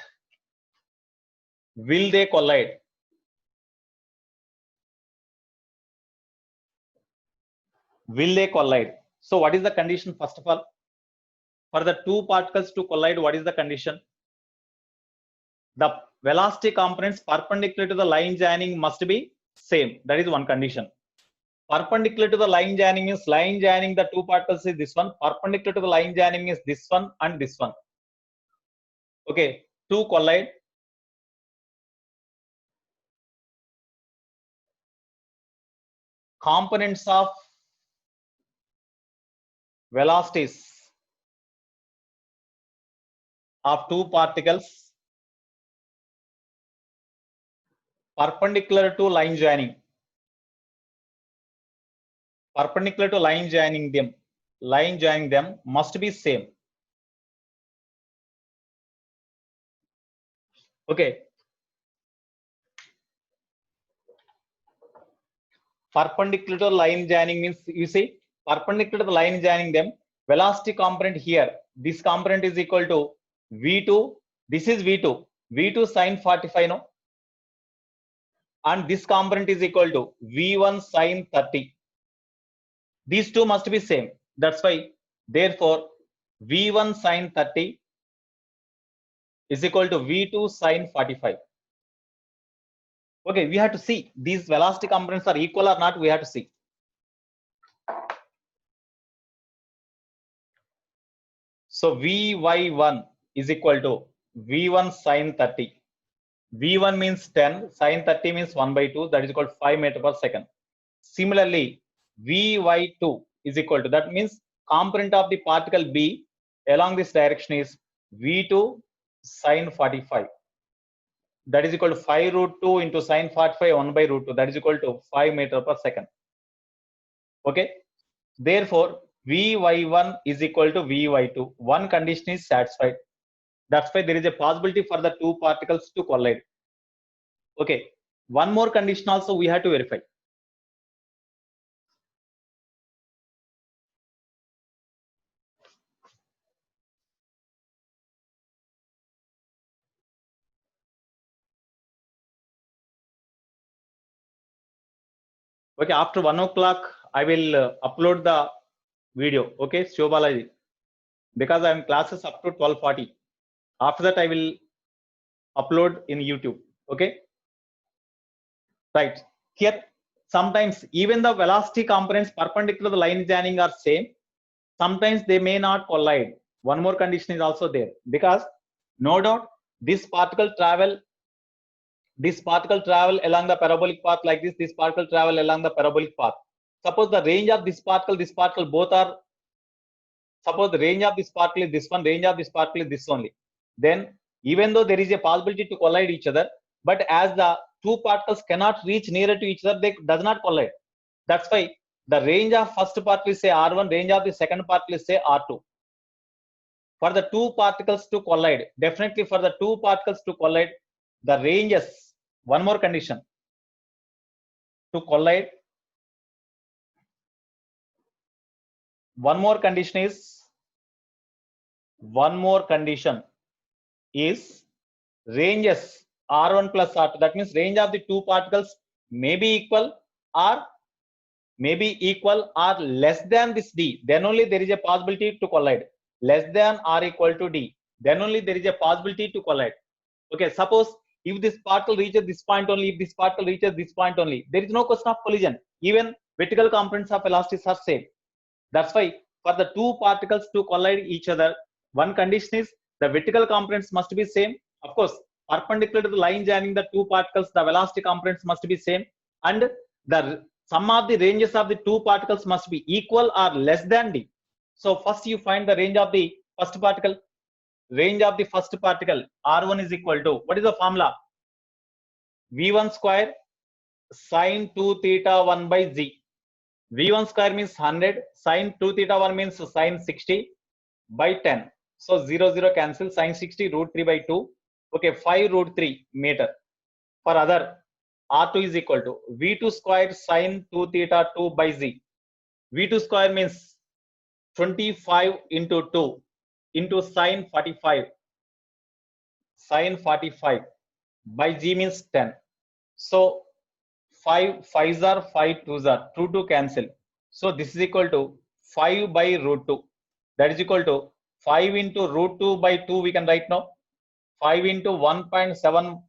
Will they collide? Will they collide? So what is the condition first of all? For the two particles to collide, what is the condition? The velocity components perpendicular to the line joining must be same. That is one condition. Perpendicular to the line joining means line joining the two particles is this one. Perpendicular to the line joining is this one and this one. Okay, to collide. Components of velocities of two particles perpendicular to line joining. Perpendicular to line joining them must be same. Okay. Perpendicular to line joining means, you see, perpendicular to the line joining them, velocity component here, this component is equal to V2, this is V2 sin 45 no, and this component is equal to V1 sin 30. These two must be same. That's why, therefore, V1 sin 30 is equal to V2 sin 45. Okay, we have to see these velocity components are equal or not. We have to see. So Vy1 is equal to V1 sin 30. V1 means 10, sin 30 means 1/2, that is equal to 5 meter per second. Similarly, Vy2 is equal to, that means component of the particle B along this direction is V2 sin 45. That is equal to 5√2 into sin 45 1/√2, that is equal to 5 meter per second. Okay, therefore Vy1 is equal to Vy2. One condition is satisfied. That's why there is a possibility for the two particles to collide. Okay, one more condition also we have to verify. Okay, after 1 o'clock, I will upload the video. Okay, Shobalaji, because I am classes up to 12:40. After that, I will upload in YouTube. Okay, right. Here, sometimes even the velocity components perpendicular to the line joining are same. Sometimes they may not collide. One more condition is also there, because no doubt this particle travel along the parabolic path like this. This particle travel along the parabolic path. Suppose the range of this particle both are. Suppose the range of this particle is this one, range of this particle is this only. Then even though there is a possibility to collide each other, but as the two particles cannot reach nearer to each other, they does not collide. That's why the range of first particle is say R1, range of the second particle is say R2. For the two particles to collide, definitely for the two particles to collide, the ranges, one more condition to collide. One more condition is ranges R1 plus R2. That means range of the two particles may be equal or less than this D. Then only there is a possibility to collide. Less than or equal to D. Then only there is a possibility to collide. Okay, suppose if this particle reaches this point only, if this particle reaches this point only, there is no question of collision. Even vertical components of velocities are same. That's why for the two particles to collide each other, one condition is the vertical components must be same. Of course, perpendicular to the line joining the two particles, the velocity components must be same, and the sum of the ranges of the two particles must be equal or less than d. So first you find the range of the first particle. Range of the first particle r1 is equal to, what is the formula? v1 square sine 2 theta 1 by z. v1 square means 100, sine 2 theta 1 means sine 60 by 10. So 0 0 cancel, sine 60 root 3 by 2. Okay, 5 root 3 meter. For other, r2 is equal to v2 square sine 2 theta 2 by z. v2 square means 25 into 2 into sine 45. Sine 45 by g means 10. So 5 5s are 5 2s are 2 2 cancel. So this is equal to 5 by root 2. That is equal to 5 into root 2 by 2 we can write now. 5 into 1.7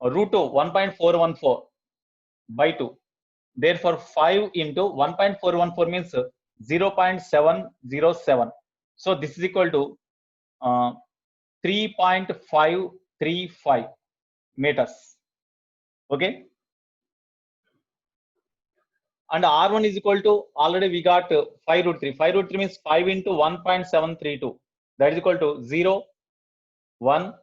root 2 1.414 by 2. Therefore 5 into 1.414 means 0.707. So this is equal to 3.535 meters. Okay. And r1 is equal to, already we got 5 root 3. 5 root 3 means 5 into 1.732. That is equal to 0, 1,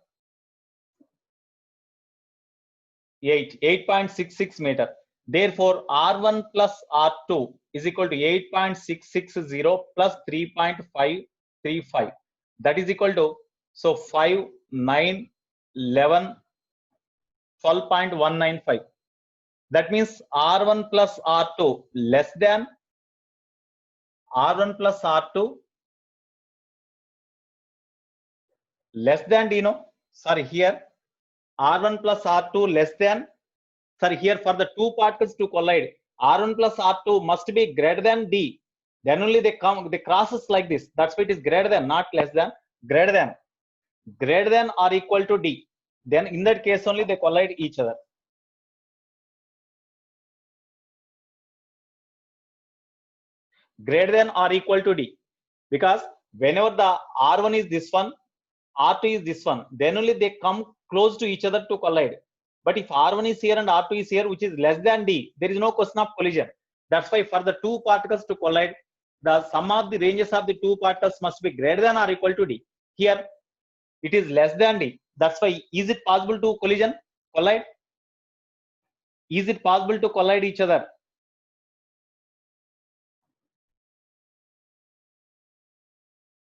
8, 8.66 meter. Therefore, r1 plus r2 is equal to 8.660 plus 3.535. That is equal to, so 5, 9, 11, 12.195. That means r1 plus r2 less than r1 plus r2 less than d, no? Sorry, here r1 plus r2 less than, sorry, here for the two particles to collide, r1 plus r2 must be greater than d. Then only they crosses like this. That's why it is greater than, not less than, greater than or equal to d. Then in that case only they collide each other. Greater than or equal to d, because whenever the r1 is this one, r2 is this one, then only they come close to each other to collide. But if r1 is here and r2 is here, which is less than d, there is no question of collision. That's why for the two particles to collide, the sum of the ranges of the two particles must be greater than or equal to d. Here it is less than d. That's why, is it possible to collide? Is it possible to collide each other?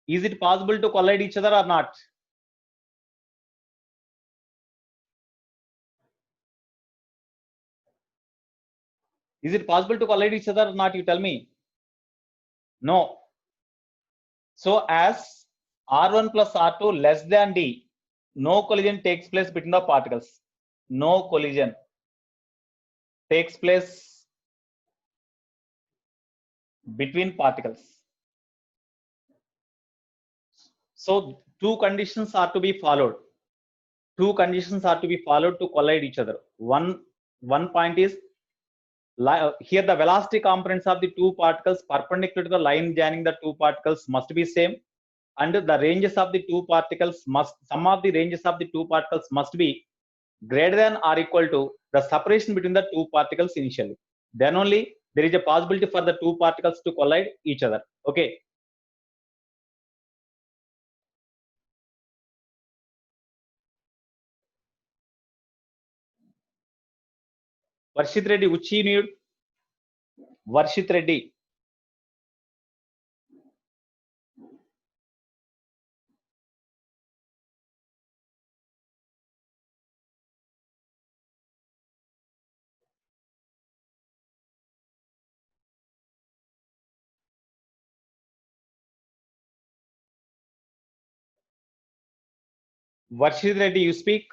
Is it possible to collide each other or not? Is it possible to collide each other or not? You tell me. No. So as r1 plus r2 less than d, no collision takes place between the particles. No collision takes place between particles. So two conditions are to be followed. Two conditions are to be followed to collide each other. One point is, here the velocity components of the two particles perpendicular to the line joining the two particles must be same, and the ranges of the two particles must, sum of the ranges of the two particles must be greater than or equal to the separation between the two particles initially. Then only there is a possibility for the two particles to collide each other. Okay. Varshit Reddy, which you need? Varshit Reddy. Varshit Reddy, you speak.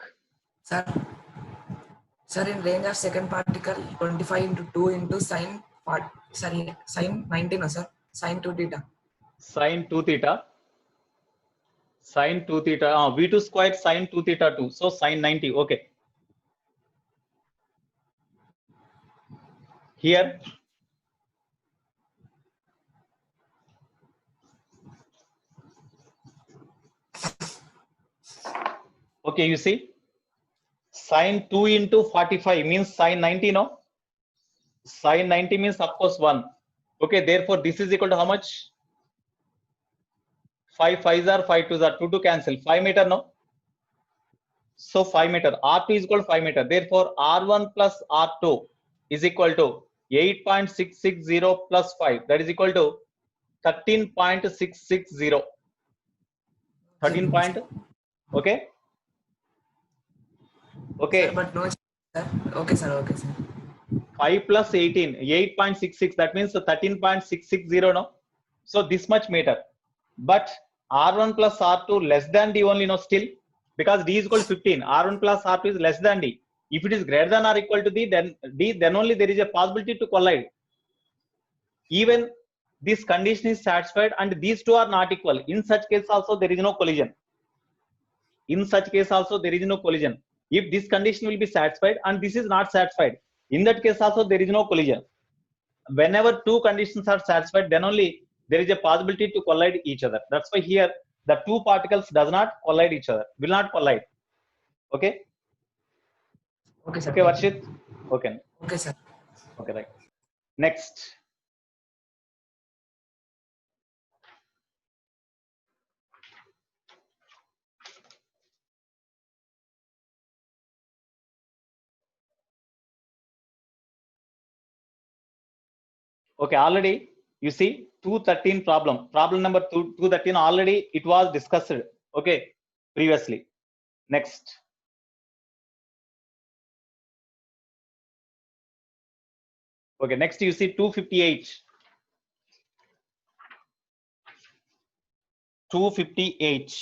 Sir, in range of second particle 25 into 2 into sine sine 19, no, sir, sine 2 theta. Sine 2 theta. Sine 2 theta. V2 squared sine 2 theta 2. So sine 90. Okay. Here Okay, you see, sine 2 into 45 means sine 90, no? Sine 90 means, of course, 1. Okay, therefore, this is equal to how much? 5 5s are 5 2s are 2 to cancel. 5 meter, no? So 5 meter. R2 is equal to 5 meter. Therefore, R1 plus R2 is equal to 8.660 plus 5. That is equal to 13.660. 13 point. Okay. Okay. Sir, but no, sir. Okay, sir. Okay, sir. 5 plus 18, 8.66. That means 13.660. No. So this much meter. But R1 plus R2 less than D only, no, still, because D is equal to 15. R1 plus R2 is less than D. If it is greater than or equal to D, then only there is a possibility to collide. Even this condition is satisfied and these two are not equal. In such case also there is no collision. In such case also there is no collision. If this condition will be satisfied and this is not satisfied, in that case also there is no collision. Whenever two conditions are satisfied, then only there is a possibility to collide each other. That's why here the two particles does not collide each other, will not collide. Okay. Okay, sir. Okay, Varshit. Okay. Okay, sir. Okay, right. Next. Okay, already you see 213 problem. Problem number 213 already it was discussed. Okay, previously. Next. Okay, next you see 258. 258.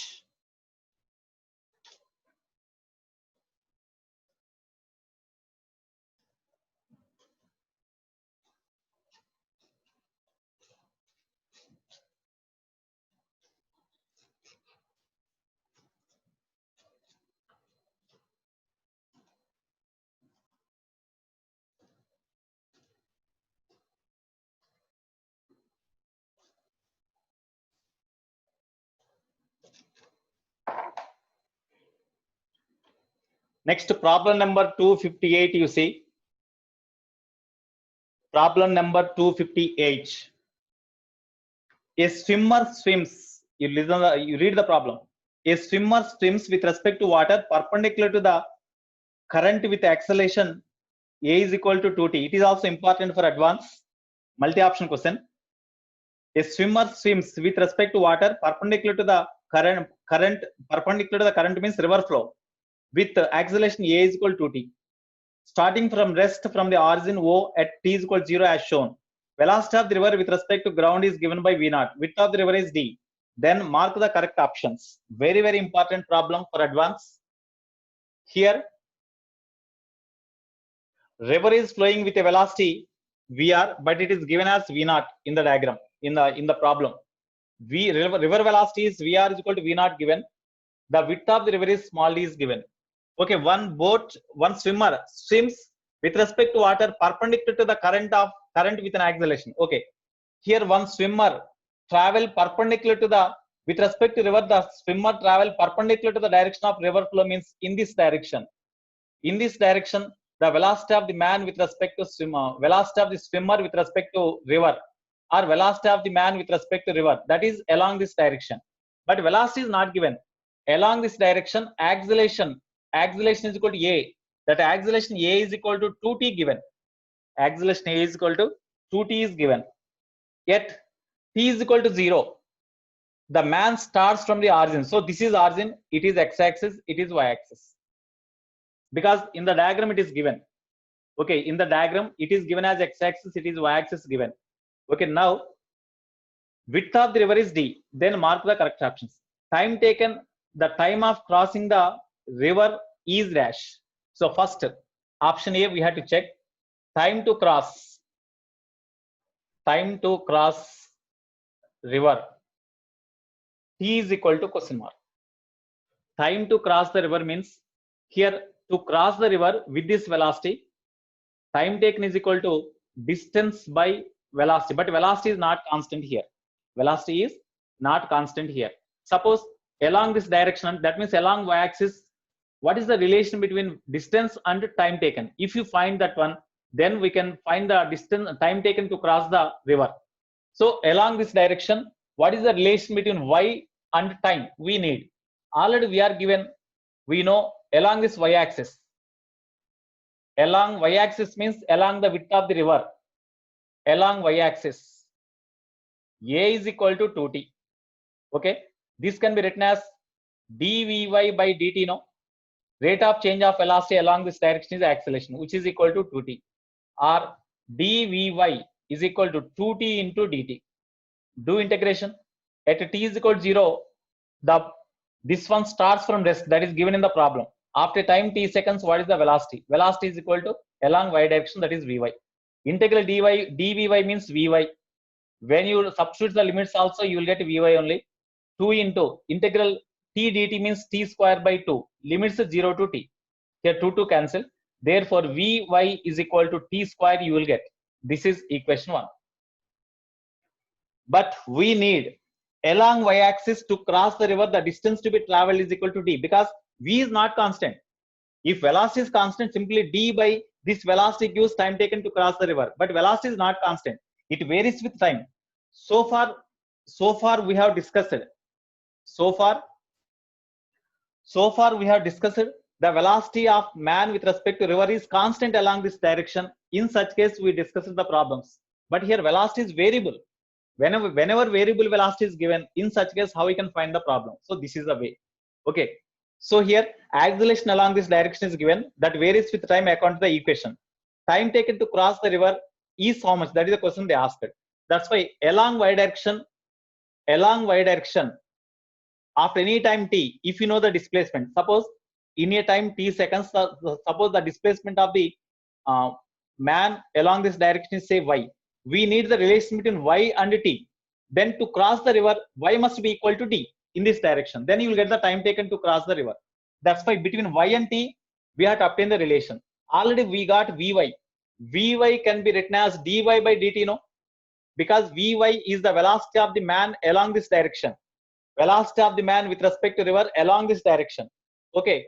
Next problem number 258 you see. Problem number 258. A swimmer swims. You listen. You read the problem. A swimmer swims with respect to water perpendicular to the current with acceleration A is equal to 2t. It is also important for advanced multi-option question. A swimmer swims with respect to water perpendicular to the current perpendicular to the current means river flow with acceleration A is equal to 2t. Starting from rest from the origin O at t is equal to 0 as shown. Velocity of the river with respect to ground is given by V0. Width of the river is D. Then mark the correct options. Very, very important problem for advance. Here, river is flowing with a velocity VR, but it is given as V0 in the diagram, in the problem. River velocity is VR is equal to V0 given. The width of the river is small d is given. Okay, one swimmer swims with respect to water perpendicular to the current with an acceleration. Okay, here one swimmer travel perpendicular to the with respect to river. The swimmer travel perpendicular to the direction of river flow means in this direction. In this direction, the velocity of the man with respect to swimmer, velocity of the swimmer with respect to river, or velocity of the man with respect to river, that is along this direction. But velocity is not given. Along this direction, acceleration is equal to A. That acceleration A is equal to 2t given. Acceleration A is equal to 2t is given. Yet t is equal to 0. The man starts from the origin. So this is origin. It is x-axis. It is y-axis. Because in the diagram it is given. Okay, in the diagram it is given as x-axis. It is y-axis given. Okay, now width of the river is D. Then mark the correct options. Time taken. The time of crossing the river is dash. So first option A we have to check. Time to cross river. T is equal to question mark. Time to cross the river means here to cross the river with this velocity, time taken is equal to distance by velocity. But velocity is not constant here. Velocity is not constant here. Suppose along this direction, that means along y-axis, what is the relation between distance and time taken? If you find that one, then we can find the distance, time taken to cross the river. So along this direction, what is the relation between y and time we need? Already we are given, we know along this y-axis. Along y-axis means along the width of the river. Along y-axis, A is equal to 2t. Okay, this can be written as dvy by dt. No, rate of change of velocity along this direction is acceleration, which is equal to 2t, or dvy is equal to 2t into dt. Do integration at t is equal to 0. This one starts from rest, that is given in the problem. After time t seconds, what is the velocity? Velocity is equal to along y direction, that is vy. Integral dvy means vy. When you substitute the limits also, you will get vy only. 2 into integral t dt means t square by 2. Limits 0 to t. Here 2 cancel. Therefore, vy is equal to t square you will get. This is equation 1. But we need along y-axis to cross the river, the distance to be traveled is equal to d, because v is not constant. If velocity is constant, simply d by this velocity gives time taken to cross the river. But velocity is not constant. It varies with time. So far we have discussed it. So far we have discussed the velocity of man with respect to river is constant along this direction. In such case, we discussed the problems. But here velocity is variable. Whenever variable velocity is given, in such case, how we can find the problem? So this is the way. Okay. So here acceleration along this direction is given, that varies with time according to the equation. Time taken to cross the river is how much? That is the question they asked. That's why along y direction, after any time t, if you know the displacement, suppose in a time t seconds, suppose the displacement of the man along this direction is say y. We need the relation between y and t. Then to cross the river, y must be equal to t in this direction. Then you will get the time taken to cross the river. That's why between y and t, we have to obtain the relation. Already we got vy. Vy can be written as dy by dt, no? Because vy is the velocity of the man along this direction. Velocity of the man with respect to river along this direction. Okay.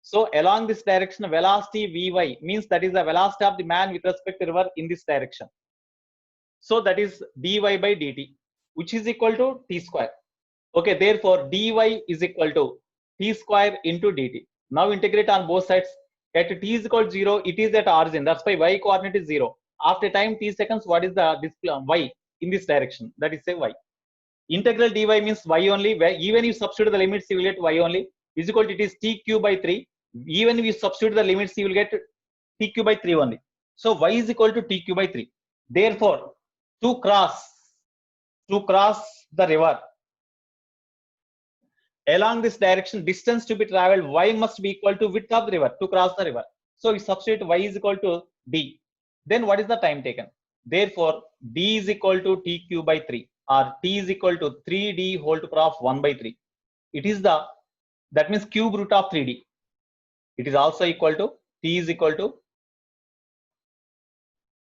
So along this direction, velocity vy means that is the velocity of the man with respect to river in this direction. So that is dy by dt, which is equal to t square. Okay, therefore dy is equal to t square into dt. Now integrate on both sides. At t is equal to 0, it is at origin. That's why y coordinate is 0. After time t seconds, what is the display y in this direction? That is say y. Integral dy means y only. Even if you substitute the limits, you will get y only. Is equal to it is t cube by 3. Even if you substitute the limits, you will get t cube by 3 only. So y is equal to t cube by 3. Therefore, to cross the river along this direction, distance to be traveled, y must be equal to width of the river to cross the river. So we substitute y is equal to d. Then what is the time taken? Therefore, d is equal to t cube by 3, or t is equal to 3d whole to the power of 1 by 3. It is that means cube root of 3d. It is also equal to t is equal to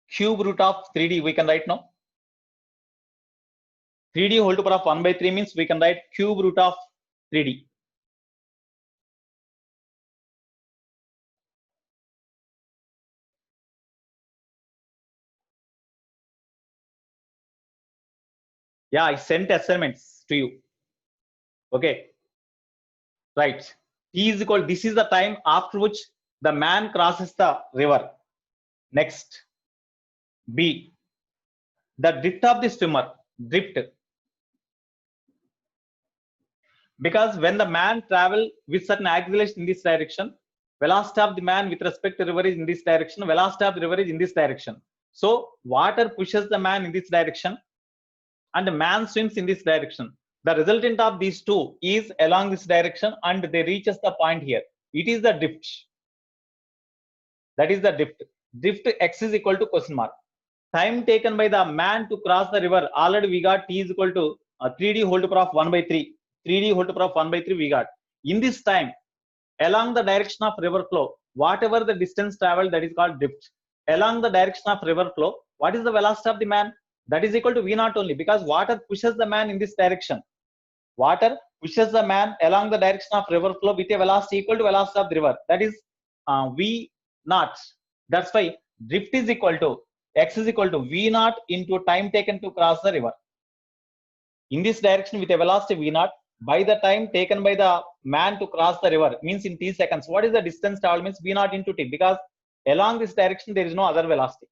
cube root of 3d. We can write now. 3d whole to the power of 1 by 3 means we can write cube root of 3d. Yeah, I sent assignments to you. Okay. Right. T is equal, this is the time after which the man crosses the river. Next. B. The drift of the swimmer. Drift. Because when the man travel with certain acceleration in this direction, velocity of the man with respect to river is in this direction, velocity of the river is in this direction. So water pushes the man in this direction and the man swims in this direction. The resultant of these two is along this direction and they reaches the point here. It is the drift. That is the drift. Drift x is equal to question mark. Time taken by the man to cross the river, already we got t is equal to 3d whole to the power of 1 by 3. 3d whole to the power of 1 by 3 we got. In this time, along the direction of river flow, whatever the distance traveled, that is called drift. Along the direction of river flow, what is the velocity of the man? That is equal to v naught only, because water pushes the man in this direction. Water pushes the man along the direction of river flow with a velocity equal to velocity of the river. That is v naught. That's why drift is equal to x is equal to v naught into time taken to cross the river. In this direction with a velocity v naught, by the time taken by the man to cross the river means in t seconds. What is the distance traveled means v naught into t, because along this direction there is no other velocity.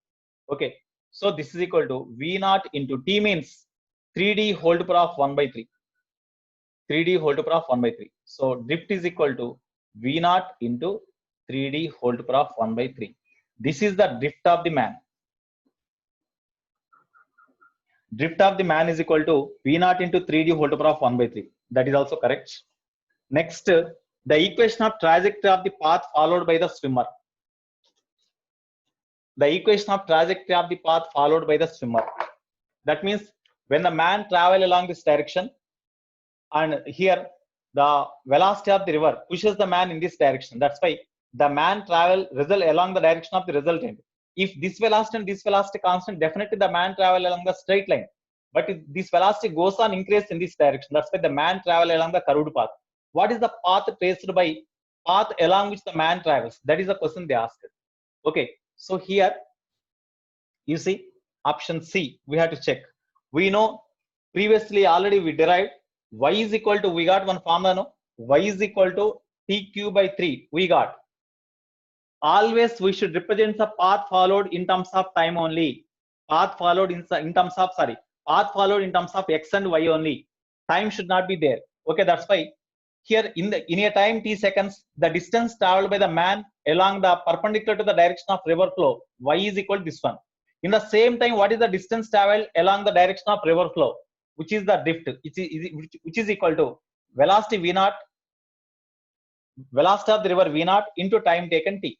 Okay, so this is equal to v naught into t means 3d whole to power of 1 by 3. 3d whole to power of 1 by 3. So drift is equal to v naught into 3d whole to power of 1 by 3. This is the drift of the man. Drift of the man is equal to v naught into 3d whole to power of 1 by 3. That is also correct. Next, the equation of trajectory of the path followed by the swimmer. The equation of trajectory of the path followed by the swimmer. That means when the man travel along this direction, and here the velocity of the river pushes the man in this direction. That's why the man travel result along the direction of the resultant. If this velocity and this velocity constant, definitely the man travel along the straight line. But if this velocity goes on increase in this direction, that's why the man travel along the curved path. What is the path traced by path along which the man travels? That is the question they asked. Okay, so here you see option C, we have to check. We know previously already we derived y is equal to, we got one formula, no? Y is equal to tq by 3, we got. Always we should represent the path followed in terms of time only. Path followed in terms of, path followed in terms of x and y only. Time should not be there. Okay, that's why here in a time t seconds, the distance traveled by the man along the perpendicular to the direction of river flow, y is equal to this one. In the same time, what is the distance traveled along the direction of river flow, which is the drift, which is equal to velocity v naught, velocity of the river v naught into time taken t.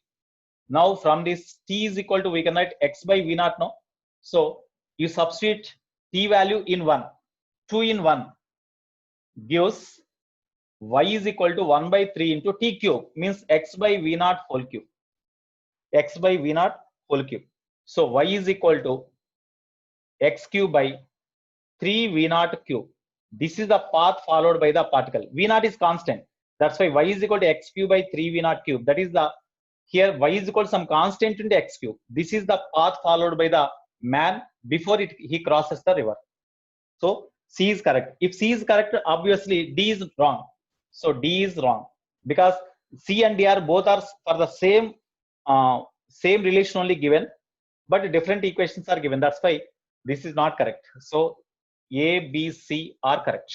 Now from this t is equal to, we can write x by v naught now. So you substitute t value in 1, 2 in 1 gives y is equal to 1 by 3 into t cube, means x by v naught whole cube. X by v naught whole cube. So y is equal to x cube by 3 v naught cube. This is the path followed by the particle. V naught is constant. That's why y is equal to x cube by 3 v naught cube. That is the, here y is equal to some constant into x cube. This is the path followed by the man before he crosses the river. So C is correct. If C is correct, obviously D is wrong. So D is wrong, because C and D are both are for the same relation only given, but different equations are given. That's why this is not correct. So A, B, C are correct.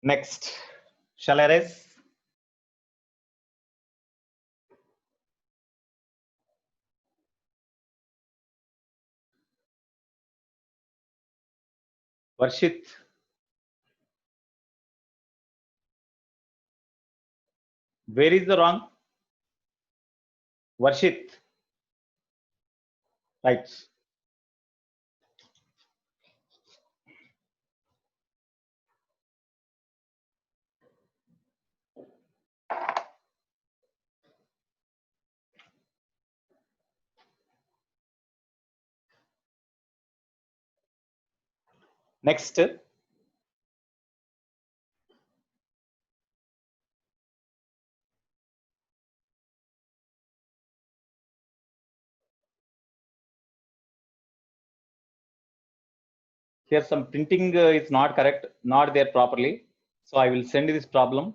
Next, shall I raise? Varshit. Where is the wrong? Varshit. Right. Next, here some printing is not correct, not there properly. So I will send you this problem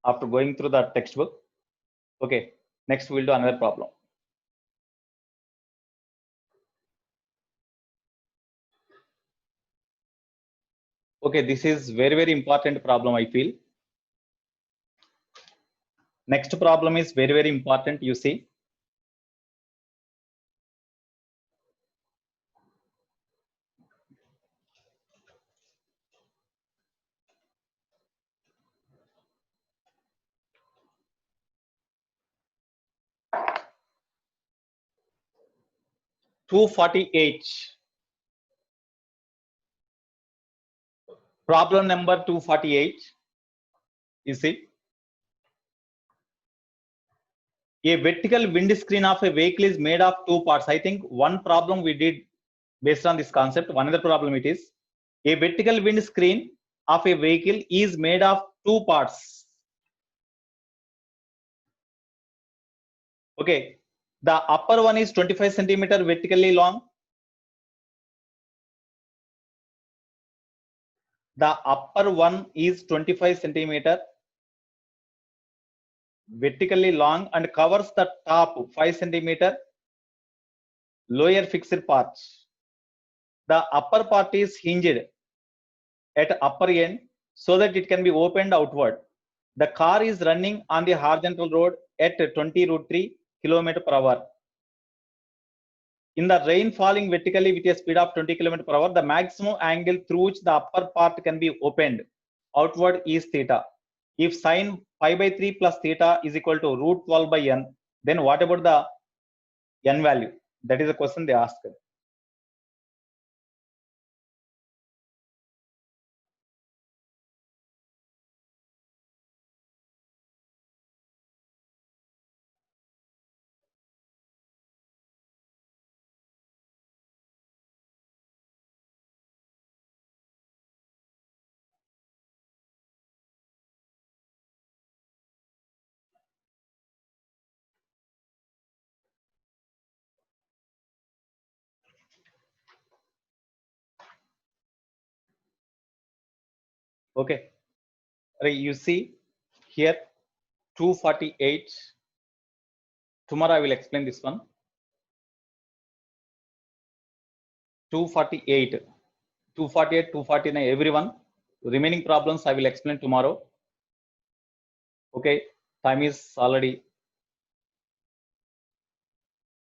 after going through the textbook. Okay, next we'll do another problem. Okay, this is very, very important problem, I feel. Next problem is very, very important, you see. $248. Problem number 248. You see, a vertical windscreen of a vehicle is made of two parts. I think one problem we did based on this concept. One other problem it is, a vertical windscreen of a vehicle is made of two parts. Okay, the upper one is 25 centimeter vertically long. The upper one is 25 centimeter vertically long and covers the top 5 centimeter lower fixed part. The upper part is hinged at upper end so that it can be opened outward. The car is running on the horizontal road at 20√3 km/h. In the rain falling vertically with a speed of 20 km/h, the maximum angle through which the upper part can be opened outward is theta. If sine pi/3 plus theta is equal to √12/n, then what about the n value? That is the question they asked. Okay, you see here 248. Tomorrow I will explain this one. 248, 249, everyone. Remaining problems I will explain tomorrow. Okay, time is already